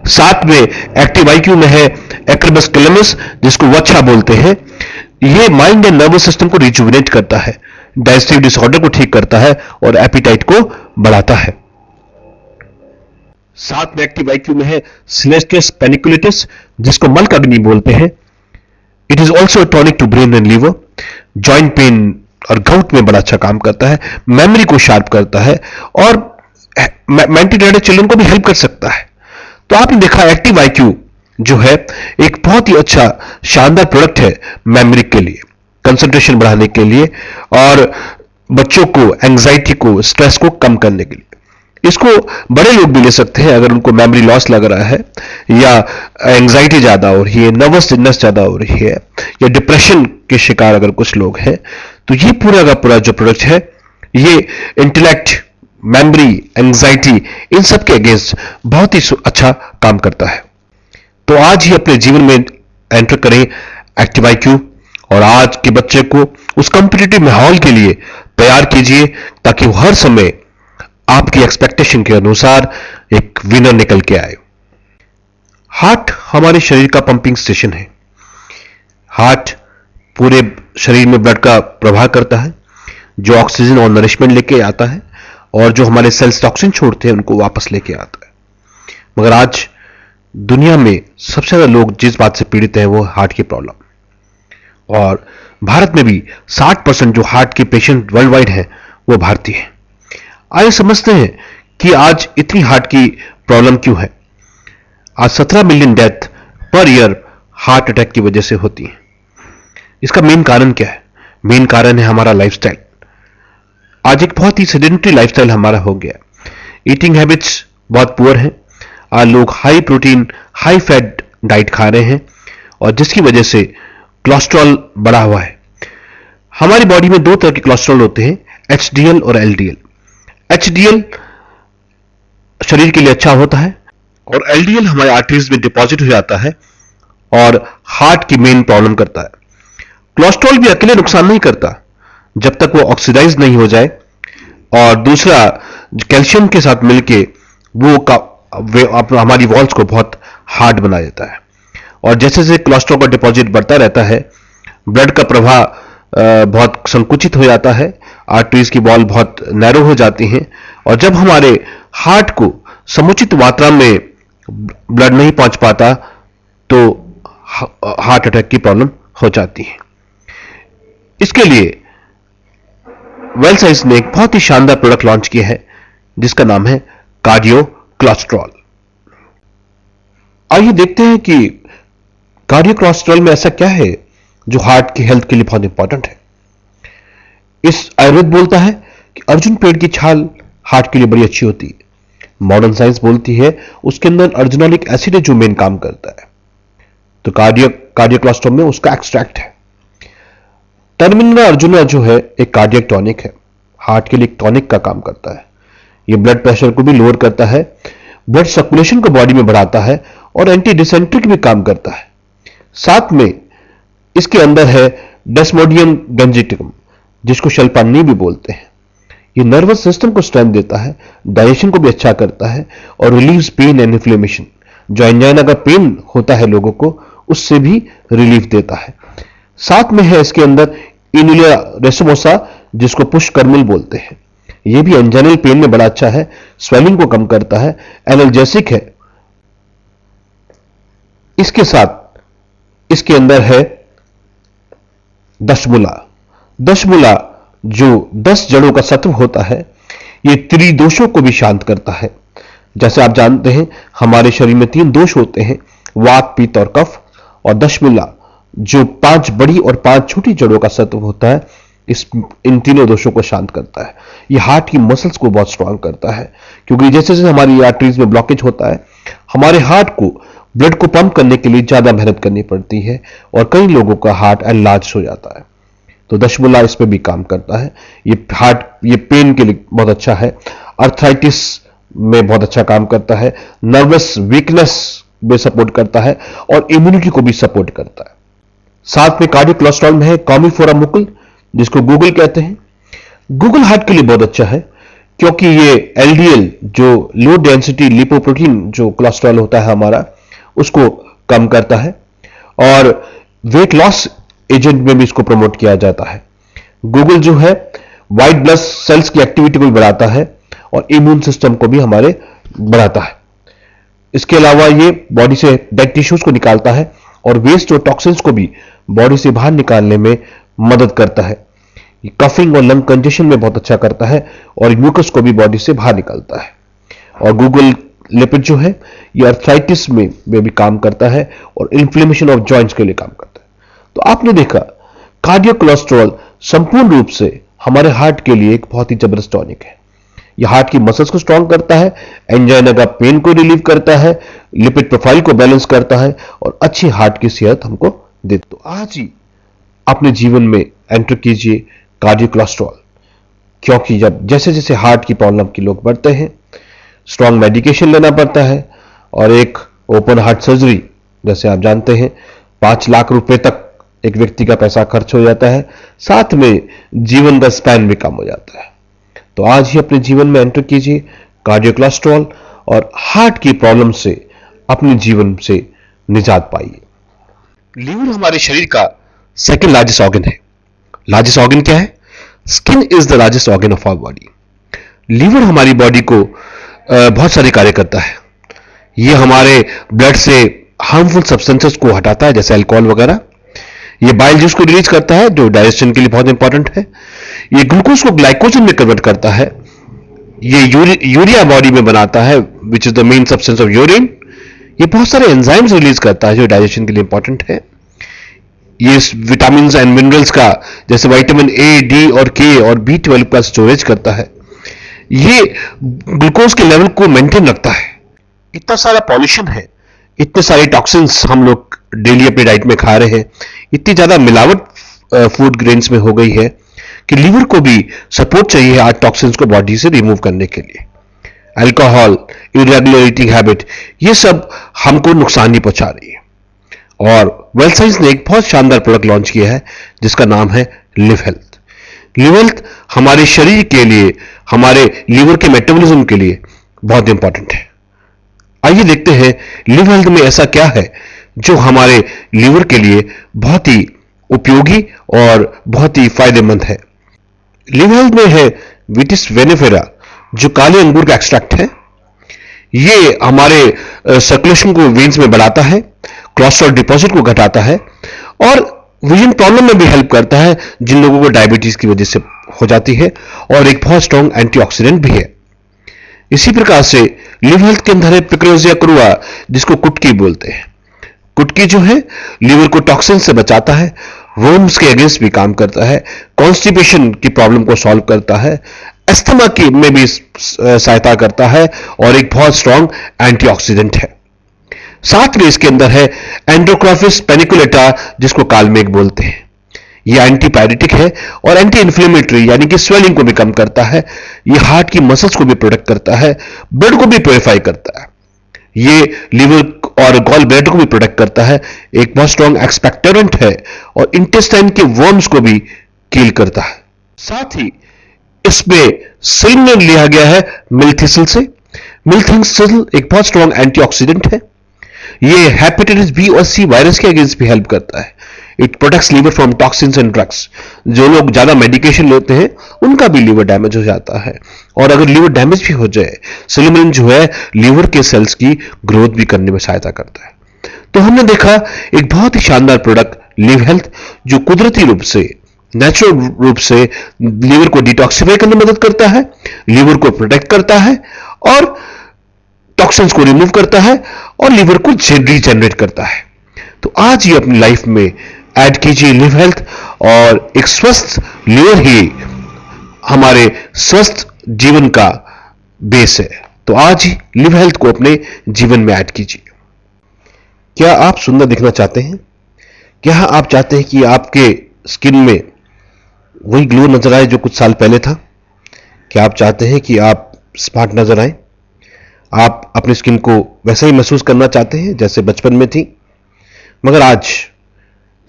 साथ में एक्टिव आईक्यू में है एक्रेबस कैलेमस, जिसको वच्छा बोलते हैं। ये माइंड एंड नर्वस सिस्टम को रिजुविनेट करता है, डाइजेस्टिव डिसऑर्डर को ठीक करता है और एपिटाइट को बढ़ाता है। साथ में एक्टिव आईक्यू में है सिनेस्ट्रस पेनिकुलेटिस, जिसको मलकाग्नि बोलते हैं। It is also tonic to brain and liver, joint pain और गाउट में बड़ा अच्छा काम करता है, मेमोरी को शार्प करता है और मेंटली रिटार्डेड चिल्ड्रन को भी हेल्प कर सकता है। तो आपने देखा एक्टिव आईक्यू जो है एक बहुत ही अच्छा शानदार प्रोडक्ट है मेमोरी के लिए, कंसंट्रेशन बढ़ाने के लिए और बच्चों को एंजाइटी को, स्ट्रेस को कम करने के लिए। इसको बड़े लोग भी ले सकते हैं अगर उनको मेमोरी लॉस लग रहा है, या एंजाइटी ज्यादा हो रही है, नर्वसनेस ज्यादा हो रही है, या डिप्रेशन के शिकार अगर कुछ लोग हैं, तो ये पूरा का पूरा जो प्रोडक्ट है ये इंटेलेक्ट, मेमोरी, एंजाइटी, इन सब के अगेंस्ट बहुत ही अच्छा काम करता है। तो आज ही अपने जीवन में एंटर करें एक्टिव IQ, और आज के बच्चे को उस कॉम्पिटिटिव माहौल के लिए तैयार कीजिए ताकि वो हर समय आपकी एक्सपेक्टेशन के अनुसार एक विनर निकल के आए। हार्ट हमारे शरीर का पंपिंग स्टेशन है। हार्ट पूरे शरीर में ब्लड का प्रवाह करता है, जो ऑक्सीजन और नरिशमेंट लेके आता है, और जो हमारे सेल्स टॉक्सिन छोड़ते हैं उनको वापस लेके आता है। मगर आज दुनिया में सबसे ज्यादा लोग जिस बात से पीड़ित हैं वो हार्ट की प्रॉब्लम, और भारत में भी 60% जो हार्ट के पेशेंट वर्ल्ड वाइड हैं वो भारतीय हैं। आइए समझते हैं कि आज इतनी हार्ट की प्रॉब्लम क्यों है। आज 17 million death per year heart attack की वजह से होती है। इसका मेन कारण क्या है? मेन कारण है हमारा लाइफस्टाइल। आज एक बहुत ही सेडेंटरी लाइफस्टाइल हमारा हो गया। ईटिंग हैबिट्स बहुत पुअर हैं। आज लोग high protein, high fat diet खा रहे हैं, और जिसकी वजह से कोलेस्ट्रॉल बढ़ा हुआ है। हमारी बॉडी में दो तरह के कोलेस्ट्रॉल होते हैं, HDL और LDL। HDL शरीर के लिए अच्छा होता है, और LDL हमारे आर्टरीज में डिपॉजिट हो जाता है और हार्ट की मेन प्रॉब्लम करता है। कोलेस्ट्रॉल भी अकेले नुकसान नहीं करता जब तक वो ऑक्सीडाइज नहीं हो जाए, और दूसरा कैल्शियम के साथ मिलके वो हमारी वॉल्स को बहुत हार्ड बना देता है। और जैसे जैसे कोलेस्ट्रॉल का डिपॉजिट बढ़ता रहता है, ब्लड का प्रवाह बहुत संकुचित हो जाता है, आर्टरीज की वॉल बहुत नैरो हो जाती हैं, और जब हमारे हार्ट को समुचित मात्रा में ब्लड नहीं पहुंच पाता तो हार्ट अटैक की प्रॉब्लम हो जाती है। इसके लिए वेल साइंस ने एक बहुत ही शानदार प्रोडक्ट लॉन्च किया है जिसका नाम है कार्डियो कोलेस्ट्रॉल। आइए देखते हैं कि कार्डियो कोलेस्ट्रॉल में ऐसा क्या है जो हार्ट की हेल्थ के लिए बहुत इंपॉर्टेंट है। इस आयुर्वेद बोलता है कि अर्जुन पेड़ की छाल हार्ट के लिए बड़ी अच्छी होती है। मॉडर्न साइंस बोलती है उसके अंदर अर्जुनोलिक एसिड है जो मेन काम करता है। तो कार्डियो कोलेस्ट्रॉल में उसका एक्सट्रैक्ट है। टर्मिनल अर्जुना जो है एक कार्डियक टॉनिक है, हार्ट के लिए एक टॉनिक का काम करता है। ये ब्लड प्रेशर को भी लोअर करता है, ब्लड सर्कुलेशन को बॉडी में बढ़ाता है, और एंटी डिसेंट्रिक भी काम करता है। साथ में इसके अंदर है डेस्मोडियम गंजिटिकम, जिसको शल्पानी भी बोलते हैं। ये नर्वस सिस्टम को स्ट्रेंथ देता है, डाइजेशन को भी अच्छा करता है, और रिलीव्स पेन एंड इन्फ्लेमेशन। जो एंजाइना का पेन होता है लोगों को, उससे भी रिलीफ देता है। साथ में है इसके अंदर इनुलिया रेसमोसा, जिसको पुष्कर्मिल बोलते हैं। यह भी एंजाइनल पेन में बड़ा अच्छा है, स्वेलिंग को कम करता है, एनाल्जेसिक है। इसके साथ इसके अंदर है दशमूला। दशमूला जो 10 जड़ों का सत्व होता है, यह त्रिदोषों को भी शांत करता है। जैसे आप जानते हैं हमारे शरीर में 3 दोष होते हैं, वात, पित्त और कफ, और दशमूला जो 5 बड़ी और 5 छोटी जड़ों का सत्व होता है, इन तीनों दोषों को शांत करता है। यह हार्ट की मसल्स को बहुत स्ट्रांग करता है, क्योंकि जैसे जैसे हमारी आर्टरीज में ब्लॉकेज होता है, हमारे हार्ट को ब्लड को पंप करने के लिए ज्यादा मेहनत करनी पड़ती है, और कई लोगों का हार्ट एनलार्ज हो जाता है। तो दशमूला इस पे भी काम करता है। ये पेन के लिए बहुत अच्छा है, अर्थराइटिस में बहुत अच्छा काम करता है, नर्वस वीकनेस में सपोर्ट करता है, और इम्यूनिटी को भी सपोर्ट करता है। साथ में कार्डियो कोलेस्ट्रॉल में है कॉमीफोरा मुकुल, जिसको गूगल कहते हैं। गूगल हार्ट के लिए बहुत अच्छा है, क्योंकि ये LDL जो लो डेंसिटी लिपोप्रोटीन जो कोलेस्ट्रॉल होता है हमारा, उसको कम करता है, और वेट लॉस एजेंट में भी इसको प्रमोट किया जाता है। गूगल जो है व्हाइट ब्लड सेल्स की एक्टिविटी को भी बढ़ाता है, और इम्यून सिस्टम को भी हमारे बढ़ाता है। इसके अलावा ये बॉडी से डेड टिश्यूज को निकालता है, और वेस्ट और टॉक्सिन्स को भी बॉडी से बाहर निकालने में मदद करता है। ये कफिंग और लंग कंजेशन में बहुत अच्छा करता है, और म्यूकस को भी बॉडी से बाहर निकालता है। और गूगल लिपिड जो है ये अर्थराइटिस में भी काम करता है, और इन्फ्लेमेशन ऑफ जॉइंट्स के लिए काम करता है। तो आपने देखा कार्डियो कोलेस्ट्रॉल संपूर्ण रूप से हमारे हार्ट के लिए एक बहुत ही जबरदस्त टॉनिक है। यह हार्ट की मसल्स को स्ट्रांग करता है, एंजाइना का पेन को रिलीव करता है, लिपिड प्रोफाइल को बैलेंस करता है और अच्छी हार्ट की सेहत हमको देता है। तो आज ही अपने जीवन में एंटर कीजिए कार्डियो कोलेस्ट्रॉल, क्योंकि जब जैसे जैसे हार्ट की प्रॉब्लम के लोग बढ़ते हैं, स्ट्रांग मेडिकेशन लेना पड़ता है और एक ओपन हार्ट सर्जरी, जैसे आप जानते हैं 5 लाख रुपए तक एक व्यक्ति का पैसा खर्च हो जाता है, साथ में जीवन का स्पैन भी कम हो जाता है। तो आज ही अपने जीवन में एंटर कीजिए कार्डियो कोलेस्ट्रॉल और हार्ट की प्रॉब्लम से अपने जीवन से निजात पाइए। लीवर हमारे शरीर का सेकंड लार्जेस्ट ऑर्गन है। लार्जेस्ट ऑर्गन क्या है? Skin is the largest organ of our body. Liver हमारी बॉडी को बहुत सारे कार्य करता है। ये हमारे ब्लड से हार्मफुल सब्सटेंसेस को हटाता है, जैसे अल्कोहल वगैरह। ये बाइल जूस को रिलीज करता है, जो डाइजेशन के लिए बहुत इंपॉर्टेंट है। ये ग्लूकोज को ग्लाइकोजन में कन्वर्ट करता है। ये यूरिया बॉडी में बनाता है, which is the main substance of urine. ये बहुत सारे एंजाइम्स रिलीज करता है, जो डाइजेशन के लिए इंपॉर्टेंट है। ये विटामिन एंड मिनरल्स का, जैसे विटामिन ए, डी और के और B12 का स्टोरेज करता है। ये ग्लूकोज के लेवल को मेंटेन रखता है। इतना सारा पॉल्यूशन है, इतने सारे टॉक्सिन्स हम लोग डेली अपनी डाइट में खा रहे हैं, इतनी ज्यादा मिलावट फूड ग्रेन्स में हो गई है कि लीवर को भी सपोर्ट चाहिए आज टॉक्सिन्स को बॉडी से रिमूव करने के लिए। अल्कोहल, इरेगुलर ईटिंग हैबिट, ये सब हमको नुकसान नहीं पहुंचा रही है। और वेल साइंस ने एक बहुत शानदार प्रोडक्ट लॉन्च किया है जिसका नाम है लिव हेल्थ। लिव हेल्थ हमारे शरीर के लिए, हमारे लीवर के मेटाबॉलिज्म के लिए बहुत इंपॉर्टेंट है। आइए देखते हैं लिव हेल्थ में ऐसा क्या है जो हमारे लीवर के लिए बहुत ही उपयोगी और बहुत ही फायदेमंद है। लिव हेल्थ में है विटिस वेनिफेरा, जो काले अंगूर का एक्सट्रैक्ट है। ये हमारे सर्कुलेशन को वेन्स में बढ़ाता है, कोलेस्ट्रॉल डिपॉजिट को घटाता है और विजन प्रॉब्लम में भी हेल्प करता है, जिन लोगों को डायबिटीज की वजह से हो जाती है, और एक बहुत स्ट्रॉन्ग एंटीऑक्सीडेंट भी है। इसी प्रकार से लिव हेल्थ के अंदर है पिक्रोजिया क्रुआ, जिसको कुटकी बोलते हैं। कुटकी जो है लीवर को टॉक्सिन से बचाता है, वर्म्स के अगेंस्ट भी काम करता है, कॉन्स्टिपेशन की प्रॉब्लम को सॉल्व करता है, अस्थमा की में भी सहायता करता है और एक बहुत स्ट्रॉन्ग एंटीऑक्सीडेंट है। साथ में इसके अंदर है एंडोक्राफिस पेनिकुलेटा, जिसको कालमेघ बोलते हैं। यह एंटीपायरेटिक है और एंटी इन्फ्लेमेटरी, यानी कि स्वेलिंग को भी कम करता है। यह हार्ट की मसल्स को भी प्रोटेक्ट करता है, ब्लड को भी प्योरीफाई करता है। ये लिवर और गॉल ब्लैडर को भी प्रोटेक्ट करता है, एक बहुत स्ट्रॉन्ग एक्सपेक्टोरेंट है और इंटेस्टाइन के वर्म्स को भी किल करता है। साथ ही इसमें सिल में लिया गया है मिल्थिसिल से। मिल्थिसिल एक बहुत स्ट्रॉन्ग एंटीऑक्सीडेंट है। ये हेपेटाइटिस बी और सी वायरस के अगेंस्ट भी हेल्प करता है। It protects liver from toxins and drugs. जो लोग ज्यादा मेडिकेशन लेते हैं उनका भी लीवर डैमेज हो जाता है, और अगर लीवर डैमेज भी हो जाए, सिलिमरिन जो है लीवर के सेल्स की ग्रोथ भी करने में सहायता करता है। तो हमने देखा एक बहुत ही शानदार प्रोडक्ट लिव हेल्थ, जो कुदरती रूप से, नेचुरल रूप से लीवर को डिटॉक्सिफाई करने में मदद करता है, लीवर को प्रोटेक्ट करता है और टॉक्सिन्स को रिमूव करता है और लीवर को रीजनरेट करता है। तो आज ही अपनी लाइफ में ऐड कीजिए लिव हेल्थ, और एक स्वस्थ लीवर ही हमारे स्वस्थ जीवन का बेस है। तो आज ही लिव हेल्थ को अपने जीवन में ऐड कीजिए। क्या आप सुंदर दिखना चाहते हैं? क्या आप चाहते हैं कि आपके स्किन में वही ग्लो नजर आए जो कुछ साल पहले था? क्या आप चाहते हैं कि आप स्मार्ट नजर आए? आप अपनी स्किन को वैसा ही महसूस करना चाहते हैं जैसे बचपन में थी? मगर आज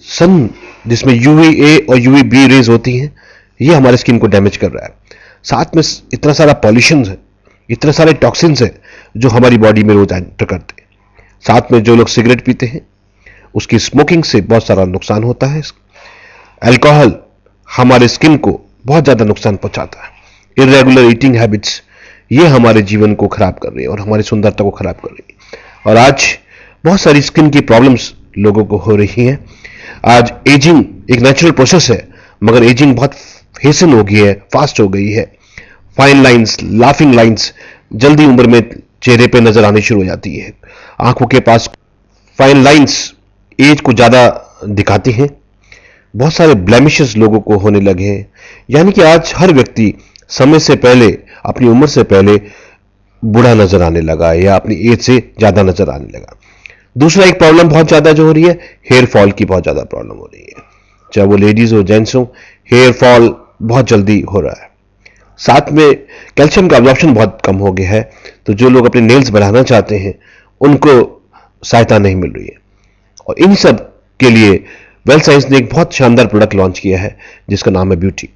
सन, जिसमें UVA और UVB रेज होती हैं, ये हमारे स्किन को डैमेज कर रहा है। साथ में इतना सारा पॉल्यूशन है, इतने सारे टॉक्सिन्स है जो हमारी बॉडी में रोज एंटर करते हैं। साथ में जो लोग सिगरेट पीते हैं, उसकी स्मोकिंग से बहुत सारा नुकसान होता है। अल्कोहल हमारे स्किन को बहुत ज्यादा नुकसान पहुंचाता है। इरेगुलर ईटिंग हैबिट्स, ये हमारे जीवन को खराब कर रही है और हमारी सुंदरता को खराब कर रही है। और आज बहुत सारी स्किन की प्रॉब्लम्स लोगों को हो रही हैं। आज एजिंग एक नेचुरल प्रोसेस है, मगर एजिंग बहुत हेसन हो गई है, फास्ट हो गई है। फाइन लाइंस, लाफिंग लाइंस जल्दी उम्र में चेहरे पे नजर आनी शुरू हो जाती है। आंखों के पास फाइन लाइंस एज को ज्यादा दिखाती हैं। बहुत सारे ब्लेमिशेस लोगों को होने लगे हैं, यानी कि आज हर व्यक्ति समय से पहले, अपनी उम्र से पहले बूढ़ा नजर आने लगा या अपनी एज से ज्यादा नजर आने लगा। दूसरा एक प्रॉब्लम बहुत ज्यादा जो हो रही है, हेयर फॉल की बहुत ज्यादा प्रॉब्लम हो रही है। चाहे वो लेडीज हो जेंट्स हो, हेयर फॉल बहुत जल्दी हो रहा है। साथ में कैल्शियम का अब्जॉर्प्शन बहुत कम हो गया है, तो जो लोग अपने नेल्स बढ़ाना चाहते हैं उनको सहायता नहीं मिल रही है। और इन सब के लिए वेल साइंस ने एक बहुत शानदार प्रोडक्ट लॉन्च किया है जिसका नाम है ब्यूटी।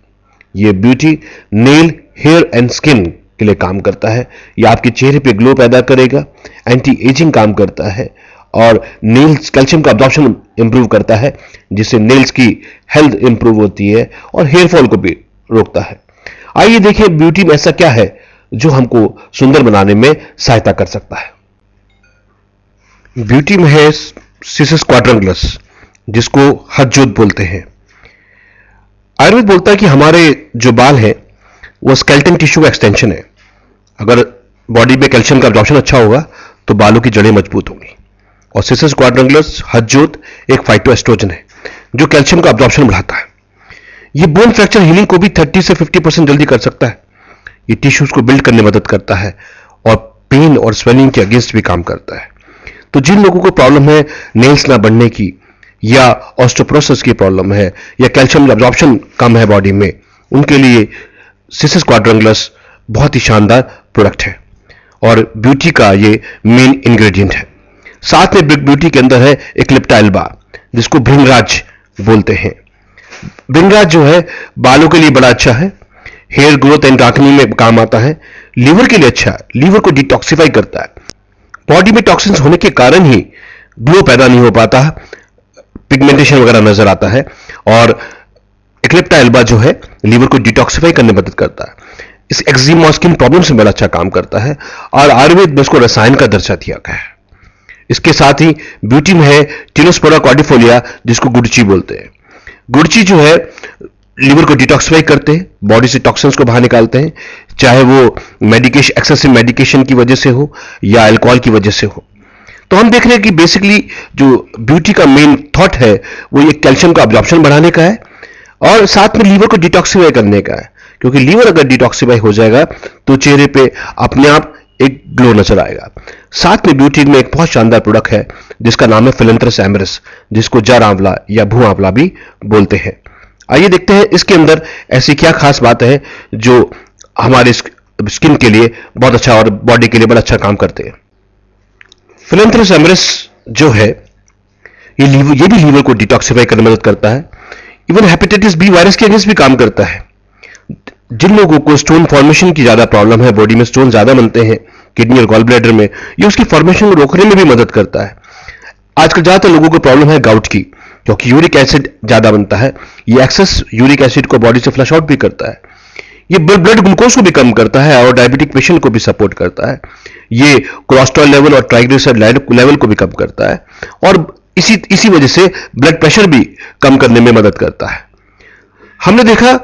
ये beauty nail, hair and skin के लिए काम करता है। ये आपके चेहरे पे ग्लो पैदा करेगा, एंटी एजिंग काम करता है और नेल्स कैल्शियम का अब्जॉर्प्शन इंप्रूव करता है, जिससे नेल्स की हेल्थ इंप्रूव होती है और हेयर फॉल को भी रोकता है। आइए देखिए ब्यूटी में ऐसा क्या है जो हमको सुंदर बनाने में सहायता कर सकता है। ब्यूटी में है सिसस क्वाड्रंगुलस, जिसको हथजोत बोलते हैं। आयुर्वेद बोलता है कि हमारे जो बाल हैं वो स्केलेटन टिश्यू का एक्सटेंशन है। अगर बॉडी में कैल्शियम का अब्जॉर्प्शन अच्छा होगा तो बालों की जड़ें मजबूत होंगी। और सिसस क्वाड्रंगुलस हथजोत एक फाइटोएस्ट्रोजन है जो कैल्शियम का अब्जॉर्प्शन बढ़ाता है। ये बोन फ्रैक्चर हीलिंग को भी 30 से 50% जल्दी कर सकता है। ये टिश्यूज को बिल्ड करने में मदद करता है और पेन और स्वेलिंग के अगेंस्ट भी काम करता है। तो जिन लोगों को प्रॉब्लम है नेल्स ना बढ़ने की, या ऑस्टियोपोरोसिस की प्रॉब्लम है, या कैल्शियम अब्जॉर्प्शन कम है बॉडी में, उनके लिए सिसस क्वाड्रंगुलस बहुत ही शानदार प्रोडक्ट है और ब्यूटी का ये मेन इंग्रेडिएंट है। साथ में बिग ब्यूटी के अंदर है एक्लिप्टा एल्बा, जिसको भृंगराज बोलते हैं। भृंगराज जो है बालों के लिए बड़ा अच्छा है, हेयर ग्रोथ एंड डार्कनिंग में काम आता है, लीवर के लिए अच्छा है, लीवर को डिटॉक्सिफाई करता है। बॉडी में टॉक्सिन्स होने के कारण ही ग्लो पैदा नहीं हो पाता, पिगमेंटेशन वगैरह नजर आता है। और एक्लिप्टा एल्बा जो है लीवर को डिटॉक्सिफाई करने में मदद करता है। इस एक्जिमा स्किन प्रॉब्लम से बड़ा अच्छा काम करता है और आयुर्वेद में इसको रसायन का दर्जा दिया गया है। इसके साथ ही ब्यूटी में है टिनोस्पोरा कॉर्डिफोलिया, जिसको गुड़ची बोलते हैं। गुड़ची जो है लीवर को डिटॉक्सिफाई करते हैं, बॉडी से टॉक्सिन्स को बाहर निकालते हैं, चाहे वो मेडिकेशन, एक्सेसिव मेडिकेशन की वजह से हो या अल्कोहल की वजह से हो। तो हम देख रहे हैं कि बेसिकली जो ब्यूटी का मेन थॉट है वो ये कैल्शियम का अब्जॉर्प्शन बढ़ाने का है और साथ में लीवर को डिटॉक्सिफाई करने का है, क्योंकि लीवर अगर डिटॉक्सिफाई हो जाएगा तो चेहरे पे अपने आप एक ग्लो नजर आएगा। साथ में ब्यूटी में एक बहुत शानदार प्रोडक्ट है जिसका नाम है फिलेंथ्रस एमरिस, जिसको जड़ आंवला या भू आंवला भी बोलते हैं। आइए देखते हैं इसके अंदर ऐसी क्या खास बात है जो हमारे स्किन के लिए बहुत अच्छा और बॉडी के लिए बड़ा अच्छा काम करते हैं। फिलेंथ्रस एमरिस जो है ये भी लीवर को डिटॉक्सिफाई करने में मदद करता है। इवन हेपेटाइटिस बी वायरस के अगेंस्ट भी काम करता है। जिन लोगों को स्टोन फॉर्मेशन की ज्यादा प्रॉब्लम है, बॉडी में स्टोन ज्यादा बनते हैं किडनी और गॉल ब्लैडर में, ये उसकी फॉर्मेशन को रोकने में भी मदद करता है। आजकल ज्यादातर लोगों को प्रॉब्लम है गाउट की, क्योंकि यूरिक एसिड ज्यादा बनता है। ये एक्सेस यूरिक एसिड को बॉडी से फ्लश आउट भी करता है। ये ब्लड ग्लूकोज को भी कम करता है और डायबिटिक पेशेंट को भी सपोर्ट करता है। ये कोलेस्ट्रॉल लेवल और ट्राइग्लिसराइड लेवल को भी कम करता है और इसी वजह से ब्लड प्रेशर भी कम करने में मदद करता है। हमने देखा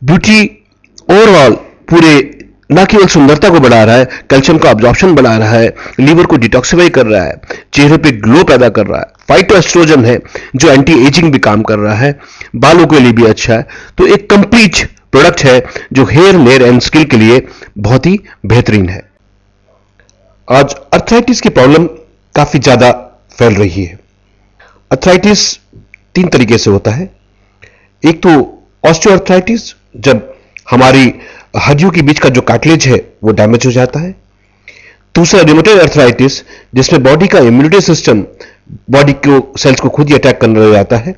ब्यूटी ओवरऑल पूरे न केवल सुंदरता को बढ़ा रहा है, कैल्शियम का अब्जॉर्प्शन बढ़ा रहा है, लीवर को डिटॉक्सिफाई कर रहा है, चेहरे पे ग्लो पैदा कर रहा है, फाइटोएस्ट्रोजन है जो एंटी एजिंग भी काम कर रहा है, बालों के लिए भी अच्छा है। तो एक कंप्लीट प्रोडक्ट है जो हेयर, नेल एंड स्किन के लिए बहुत ही बेहतरीन है। आज अर्थराइटिस की प्रॉब्लम काफी ज्यादा फैल रही है। अर्थराइटिस 3 तरीके से होता है। एक तो ऑस्टियोआर्थराइटिस, जब हमारी हड्डियों के बीच का जो कार्टिलेज है वो डैमेज हो जाता है। दूसरा रियूमेटॉइड अर्थराइटिस, जिसमें बॉडी का इम्यूनिटी सिस्टम बॉडी को सेल्स को खुद ही अटैक करने लग जाता है।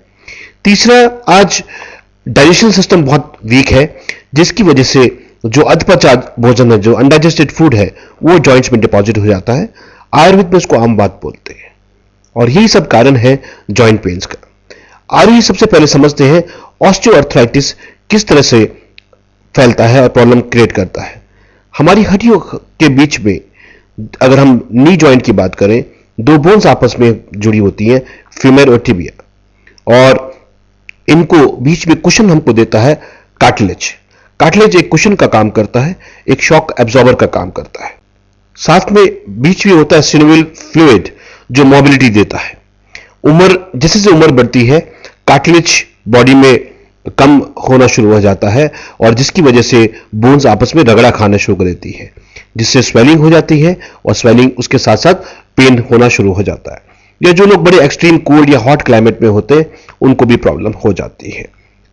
तीसरा, आज डाइजेशन सिस्टम बहुत वीक है, जिसकी वजह से जो अधपचा भोजन है, जो अनडाइजेस्टेड फूड है, वो जॉइंट्स में डिपॉजिट हो जाता है। आयुर्वेद में उसको आम बात बोलते हैं और यही सब कारण है जॉइंट पेन्स का। आइए सबसे पहले समझते हैं ऑस्टियोआर्थराइटिस किस तरह से फैलता है और प्रॉब्लम क्रिएट करता है। हमारी हड्डियों के बीच में अगर हम नी जॉइंट की बात करें, 2 बोन्स आपस में जुड़ी होती हैं, फीमर और टिबिया, और इनको बीच में कुशन हमको देता है कार्टिलेज। कार्टिलेज एक कुशन का काम करता है, एक शॉक एब्जॉर्बर का काम करता है। साथ में बीच में होता है सिनोवियल फ्लूइड जो मोबिलिटी देता है। जैसे उम्र बढ़ती है, कार्टिलेज बॉडी में कम होना शुरू हो जाता है और जिसकी वजह से बोन्स आपस में रगड़ा खाना शुरू कर देती है, जिससे स्वेलिंग हो जाती है और स्वेलिंग उसके साथ साथ पेन होना शुरू हो जाता है। या जो लोग बड़े एक्सट्रीम कोल्ड या हॉट क्लाइमेट में होते हैं उनको भी प्रॉब्लम हो जाती है।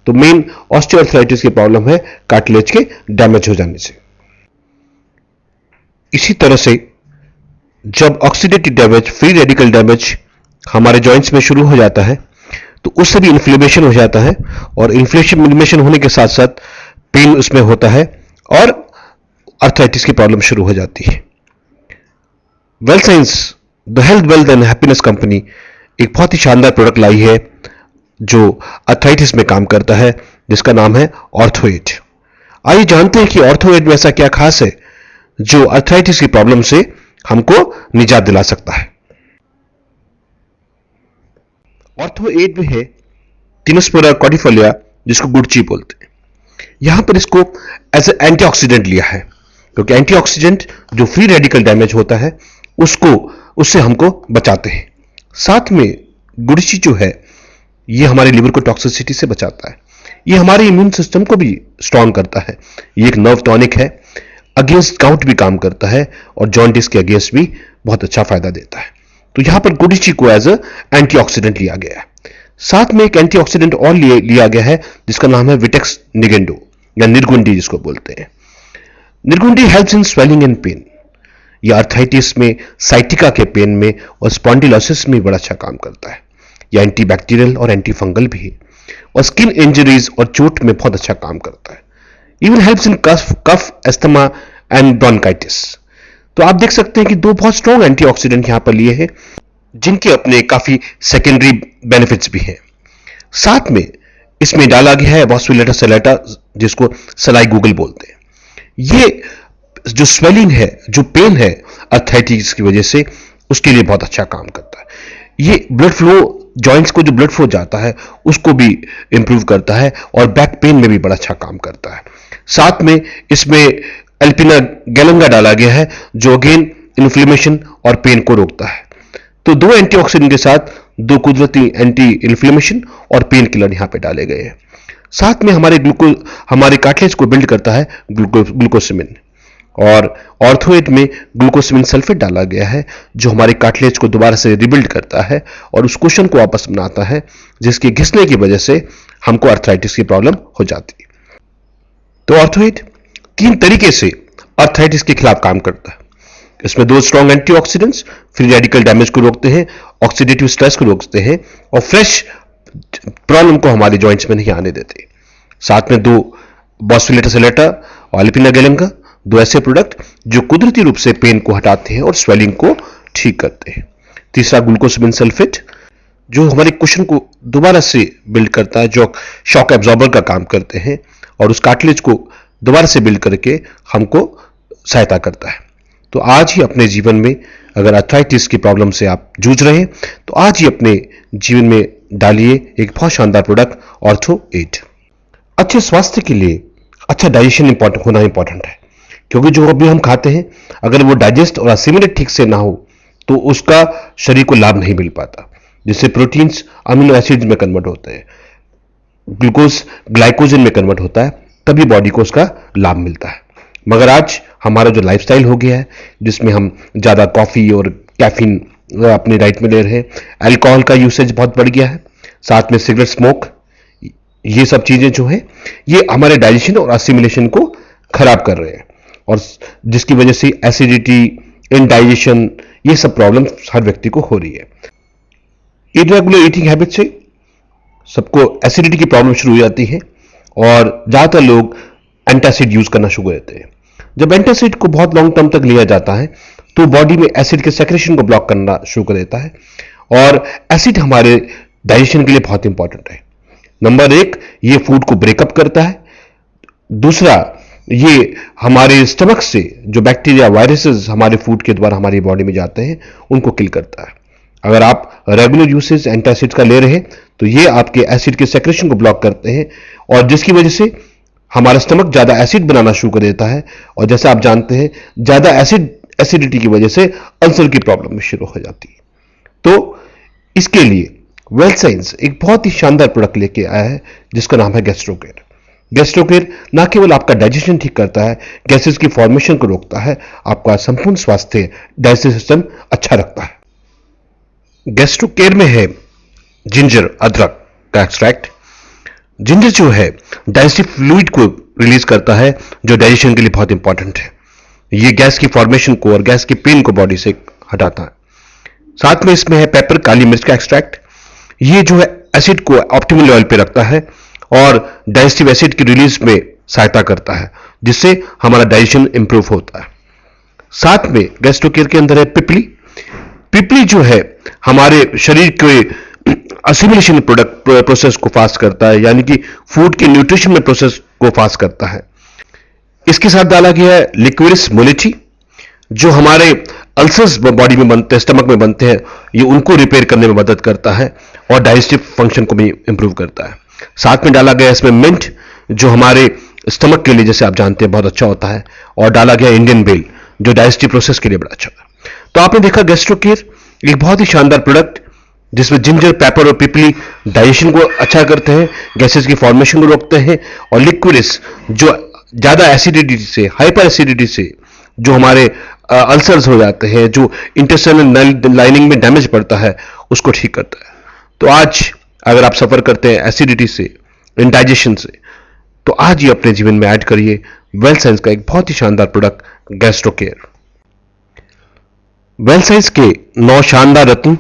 तो मेन ऑस्टियोआर्थराइटिस की प्रॉब्लम है कार्टिलेज के डैमेज हो जाने से। इसी तरह से जब oxidative damage, free radical damage हमारे जॉइंट्स में शुरू हो जाता है तो उससे भी इन्फ्लेमेशन हो जाता है और इन्फ्लेमेशन होने के साथ साथ पेन उसमें होता है और अर्थराइटिस की प्रॉब्लम शुरू हो जाती है। Well science, the health, wealth and happiness company एक बहुत ही शानदार प्रोडक्ट लाई है जो अर्थराइटिस में काम करता है, जिसका नाम है ऑर्थोएड। आइए जानते हैं कि ऑर्थोएड में ऐसा क्या खास है जो अर्थराइटिस की प्रॉब्लम से हमको निजात दिला सकता है। ऑर्थोएड में है टिनोस्पोरा कॉर्डिफोलिया, जिसको गुड़ची बोलते हैं। यहां पर इसको एज ए एंटीऑक्सीडेंट लिया है, क्योंकि एंटीऑक्सीडेंट जो फ्री रेडिकल डैमेज होता है उससे हमको बचाते हैं। साथ में गुड़ची जो है ये हमारे लिवर को टॉक्सिसिटी से बचाता है, ये हमारे इम्यून सिस्टम को भी स्ट्रांग करता है, ये एक नर्व टॉनिक है, अगेंस्ट गाउट भी काम करता है और जॉन्डिस के अगेंस्ट भी बहुत अच्छा फायदा देता है। तो यहां पर गुड़ची को एज ए एंटीऑक्सीडेंट लिया गया है। साथ में एक एंटीऑक्सीडेंट और लिया गया है जिसका नाम है विटेक्स निगेंडो या निर्गुंडी जिसको बोलते हैं। निर्गुंडी helps in swelling and pain. यह अर्थराइटिस में, साइटिका के पेन में और स्पॉन्डिलोसिस में बड़ा अच्छा काम करता है। यह एंटीबैक्टीरियल और एंटी फंगल भी है और स्किन इंजरीज और चोट में बहुत अच्छा काम करता है। Even helps in cough, asthma and bronchitis. तो आप देख सकते हैं कि दो बहुत स्ट्रॉन्ग एंटीऑक्सीडेंट यहां पर लिए हैं जिनके अपने काफी सेकेंडरी बेनिफिट्स भी हैं। साथ में इसमें डाला गया है वास्कुलेटा सेलेटा, जिसको सलाई गूगल बोलते हैं। ये जो स्वेलिंग है, जो पेन है अर्थराइटिस की वजह से, उसके लिए बहुत अच्छा काम करता है। ये ब्लड फ्लो, जॉइंट्स को जो ब्लड फ्लो जाता है उसको भी इंप्रूव करता है और बैक पेन में भी बड़ा अच्छा काम करता है। साथ में इसमें एल्पिना गैलेंगा डाला गया है जो अगेन इन्फ्लेमेशन और पेन को रोकता है। तो दो एंटीऑक्सीडेंट के साथ दो कुदरती एंटी इन्फ्लेमेशन और पेन किलर यहां पे डाले गए हैं। साथ में हमारे कार्टिलेज को बिल्ड करता है ग्लूकोसामिन, और ऑर्थोएड में ग्लूकोसामिन सल्फेट डाला गया है जो हमारे कार्टिलेज को दोबारा से रिबिल्ड करता है और उस कुशन को वापस बनाता है, जिसके घिसने की वजह से हमको अर्थराइटिस की प्रॉब्लम हो जाती है। तो ऑर्थोएड 3 तरीके से अर्थराइटिस के खिलाफ काम करता है। इसमें 2 strong antioxidants free radical damage को रोकते हैं, ऑक्सीडेटिव स्ट्रेस को रोकते हैं और फ्रेश प्रॉब्लम को हमारे जॉइंट्स में नहीं आने देते। साथ में 2 वास्कुलेटा सेलेटा और एल्पिना गैलेंगा, 2 ऐसे प्रोडक्ट जो कुदरती रूप से पेन को हटाते हैं और स्वेलिंग को ठीक करते हैं। तीसरा ग्लूकोसामिन सल्फेट जो हमारे कुशन को दोबारा से बिल्ड करता है, जो शॉक एब्जॉर्बर का काम करते हैं और उस कार्टिलेज को दोबारा से बिल्ड करके हमको सहायता करता है। तो आज ही अपने जीवन में अगर अर्थराइटिस की प्रॉब्लम से आप जूझ रहे हैं तो आज ही अपने जीवन में डालिए एक बहुत शानदार प्रोडक्ट ऑर्थोएड। अच्छे स्वास्थ्य के लिए अच्छा डाइजेशन होना इंपॉर्टेंट है, क्योंकि जो अभी हम खाते हैं अगर वो डाइजेस्ट और असिमिलेट ठीक से ना हो तो उसका शरीर को लाभ नहीं मिल पाता, जिससे प्रोटीन्स अमीनो एसिड्स में कन्वर्ट होते हैं, ग्लूकोज ग्लाइकोजन में कन्वर्ट होता है, तभी बॉडी को उसका लाभ मिलता है। मगर आज हमारा जो लाइफस्टाइल हो गया है जिसमें हम ज़्यादा कॉफ़ी और कैफीन अपनी डाइट में ले रहे हैं, अल्कोहल का यूसेज बहुत बढ़ गया है, साथ में सिगरेट स्मोक, ये सब चीज़ें जो है ये हमारे डाइजेशन और असिमिलेशन को खराब कर रहे हैं और जिसकी वजह से एसिडिटी, इनडाइजेशन, ये सब प्रॉब्लम हर व्यक्ति को हो रही है। इरेगुलर ईटिंग हैबिट से सबको एसिडिटी की प्रॉब्लम शुरू हो जाती है और ज़्यादातर लोग एंटासिड यूज करना शुरू करते हैं। जब एंटासिड को बहुत लॉन्ग टर्म तक लिया जाता है तो बॉडी में एसिड के सेक्रेशन को ब्लॉक करना शुरू कर देता है और एसिड हमारे डाइजेशन के लिए बहुत इंपॉर्टेंट है। नंबर 1, ये फूड को ब्रेकअप करता है। दूसरा, ये हमारे स्टमक से जो बैक्टीरिया, वायरसेस हमारे फूड के द्वारा हमारी बॉडी में जाते हैं उनको किल करता है। अगर आप रेगुलर यूसेज एंटासिड का ले रहे हैं तो ये आपके एसिड के सेक्रेशन को ब्लॉक करते हैं और जिसकी वजह से हमारा स्टमक ज्यादा एसिड बनाना शुरू कर देता है और जैसे आप जानते हैं ज्यादा एसिडिटी की वजह से अल्सर की प्रॉब्लम शुरू हो जाती है। तो इसके लिए वेल साइंस एक बहुत ही शानदार प्रोडक्ट लेके आया है जिसका नाम है गैस्ट्रोकेयर। गैस्ट्रोकेयर न केवल आपका डाइजेशन ठीक करता है, गैसेस की फॉर्मेशन को रोकता है, आपका संपूर्ण स्वास्थ्य डाइजेस्टिव सिस्टम अच्छा रखता है। गैस्ट्रोकेयर में है जिंजर, अदरक का एक्सट्रैक्ट। जिंजर जो है डाइजेस्टिव फ्लूइड को रिलीज करता है जो डाइजेशन के लिए बहुत इंपॉर्टेंट है। ये गैस की फॉर्मेशन को और गैस की पेन को बॉडी से हटाता है। साथ में इसमें है पेपर, काली मिर्च का एक्सट्रैक्ट। ये जो है एसिड को ऑप्टिमल लेवल पे रखता है और डाइजेस्टिव एसिड की रिलीज में सहायता करता है जिससे हमारा डाइजेशन इंप्रूव होता है। साथ में गैस्ट्रोकेयर के अंदर है पिपली। पिपली जो है हमारे शरीर के असिमिलेशन प्रोसेस को फास्ट करता है, यानी कि फूड के न्यूट्रिशन में प्रोसेस को फास्ट करता है। इसके साथ डाला गया है लिक्विरिस मोलिची, जो हमारे अल्सर्स बॉडी में बनते हैं, स्टमक में बनते हैं, ये उनको रिपेयर करने में मदद करता है और डाइजेस्टिव फंक्शन को भी इंप्रूव करता है। साथ में डाला गया इसमें मिंट, जो हमारे स्टमक के लिए, जैसे आप जानते हैं, बहुत अच्छा होता है। और डाला गया इंडियन बेल, जो डाइजेस्टिव प्रोसेस के लिए बड़ा अच्छा होता है। तो आपने देखा गैस्ट्रोकेयर एक बहुत ही शानदार प्रोडक्ट जिसमें जिंजर, पेपर और पिपली डाइजेशन को अच्छा करते हैं, गैसेस की फॉर्मेशन को रोकते हैं, और लिक्विरिस जो ज्यादा एसिडिटी से, हाइपर एसिडिटी से जो हमारे अल्सर्स हो जाते हैं, जो इंटेस्टाइनल लाइनिंग में डैमेज पड़ता है, उसको ठीक करता है। तो आज अगर आप सफर करते हैं एसिडिटी से, इंडाइजेशन से, तो आज ही अपने जीवन में ऐड करिए वेल साइंस का एक बहुत ही शानदार प्रोडक्ट गैस्ट्रोकेयर। वेल साइंस के 9 शानदार रत्न,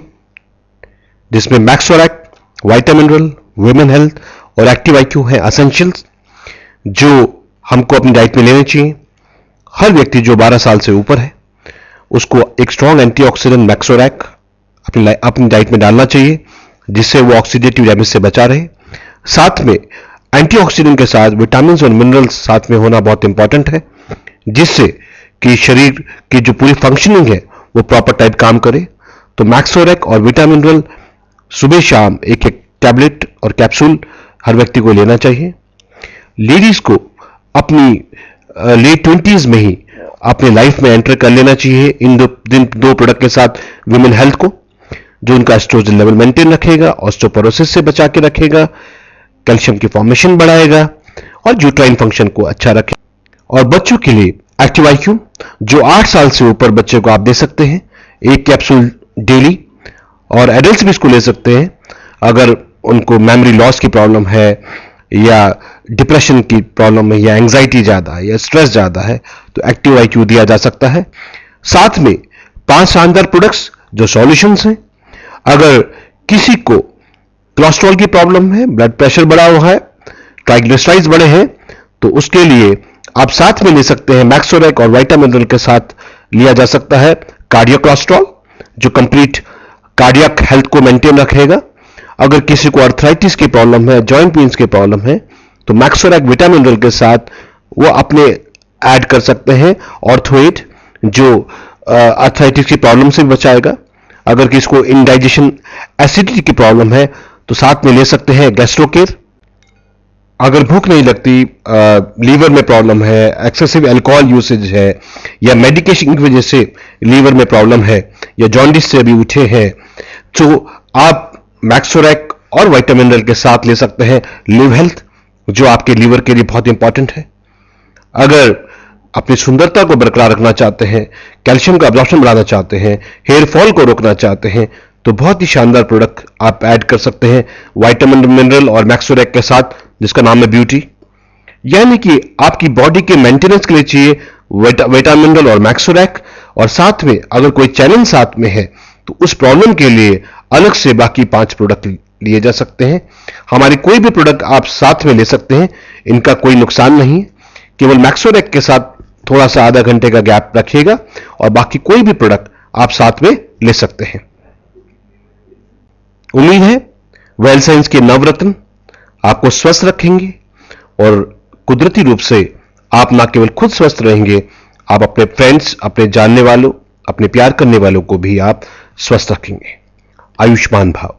जिसमें मैक्सोरैक, वाइटामिनरल, वुमेन हेल्थ और एक्टिव आईक्यू है एसेंशियल्स, जो हमको अपनी डाइट में लेने चाहिए। हर व्यक्ति जो 12 साल से ऊपर है उसको एक स्ट्रॉन्ग एंटीऑक्सीडेंट मैक्सोरैक अपनी डाइट में डालना चाहिए, जिससे वो ऑक्सीडेटिव डैमेज से बचा रहे। साथ में एंटीऑक्सीडेंट के साथ विटामिन और मिनरल्स साथ में होना बहुत इंपॉर्टेंट है, जिससे कि शरीर की जो पूरी फंक्शनिंग है वो प्रॉपर टाइप काम करे। तो मैक्सोरैक और विटामिनरल सुबह शाम एक एक टैबलेट और कैप्सूल हर व्यक्ति को लेना चाहिए। लेडीज को अपनी लेट 20s में ही अपने लाइफ में एंटर कर लेना चाहिए इन दो प्रोडक्ट के साथ, वुमेन हेल्थ को, जो उनका एस्ट्रोजन लेवल मेंटेन रखेगा, ऑस्टियोपोरोसिस से बचा के रखेगा, कैल्शियम की फॉर्मेशन बढ़ाएगा और यूट्राइन फंक्शन को अच्छा रखेगा। और बच्चों के लिए एक्टिव आईक्यू, जो 8 साल से ऊपर बच्चे को आप दे सकते हैं, एक कैप्सूल डेली, और एडल्ट्स भी इसको ले सकते हैं अगर उनको मेमोरी लॉस की प्रॉब्लम है, या डिप्रेशन की प्रॉब्लम है, या एंजाइटी ज्यादा है, या स्ट्रेस ज्यादा है, तो एक्टिव आईक्यू दिया जा सकता है। साथ में 5 शानदार प्रोडक्ट्स जो सॉल्यूशंस हैं। अगर किसी को कोलेस्ट्रॉल की प्रॉब्लम है, ब्लड प्रेशर बढ़ा हुआ है, ट्राइग्लिसराइड्स बढ़े हैं, तो उसके लिए आप साथ में ले सकते हैं मैक्सोरैक और वाइटामिनरल के साथ लिया जा सकता है कार्डियक कोलेस्ट्रॉल, जो कंप्लीट कार्डियक हेल्थ को मेंटेन रखेगा। अगर किसी को अर्थराइटिस की प्रॉब्लम है, जॉइंट पेन्स की प्रॉब्लम है, तो मैक्सोरैक विटामिनरल के साथ वो अपने ऐड कर सकते हैं ऑर्थोएड, जो अर्थराइटिस की प्रॉब्लम से बचाएगा। अगर किसी को इंडाइजेशन, एसिडिटी की प्रॉब्लम है, तो साथ में ले सकते हैं गैस्ट्रोकेयर। अगर भूख नहीं लगती, लीवर में प्रॉब्लम है, एक्सेसिव अल्कोहल यूसेज है, या मेडिकेशन की वजह से लीवर में प्रॉब्लम है, या जॉन्डिस से अभी उठे हैं, तो आप मैक्सोरैक और वाइटामिनरल के साथ ले सकते हैं लिव हेल्थ, जो आपके लीवर के लिए बहुत इंपॉर्टेंट है। अगर अपनी सुंदरता को बरकरार रखना चाहते हैं, कैल्शियम का अब्जॉर्प्शन बढ़ाना चाहते हैं, हेयर फॉल को रोकना चाहते हैं, तो बहुत ही शानदार प्रोडक्ट आप ऐड कर सकते हैं वाइटामिन, मिनरल और मैक्सोरैक के साथ, जिसका नाम है ब्यूटी। यानी कि आपकी बॉडी के मेंटेनेंस के लिए चाहिए विटामिनरल और मैक्सोरैक, और साथ में अगर कोई चैलेंज साथ में है तो उस प्रॉब्लम के लिए अलग से बाकी 5 प्रोडक्ट लिए जा सकते हैं। हमारी कोई भी प्रोडक्ट आप साथ में ले सकते हैं, इनका कोई नुकसान नहीं। केवल मैक्सोरैक के साथ थोड़ा सा आधा घंटे का गैप रखिएगा, और बाकी कोई भी प्रोडक्ट आप साथ में ले सकते हैं। उम्मीद है वेल साइंस के नवरत्न आपको स्वस्थ रखेंगे, और कुदरती रूप से आप ना केवल खुद स्वस्थ रहेंगे, आप अपने फ्रेंड्स, अपने जानने वालों, अपने प्यार करने वालों को भी आप स्वस्थ रखेंगे। आयुष्मान भाव।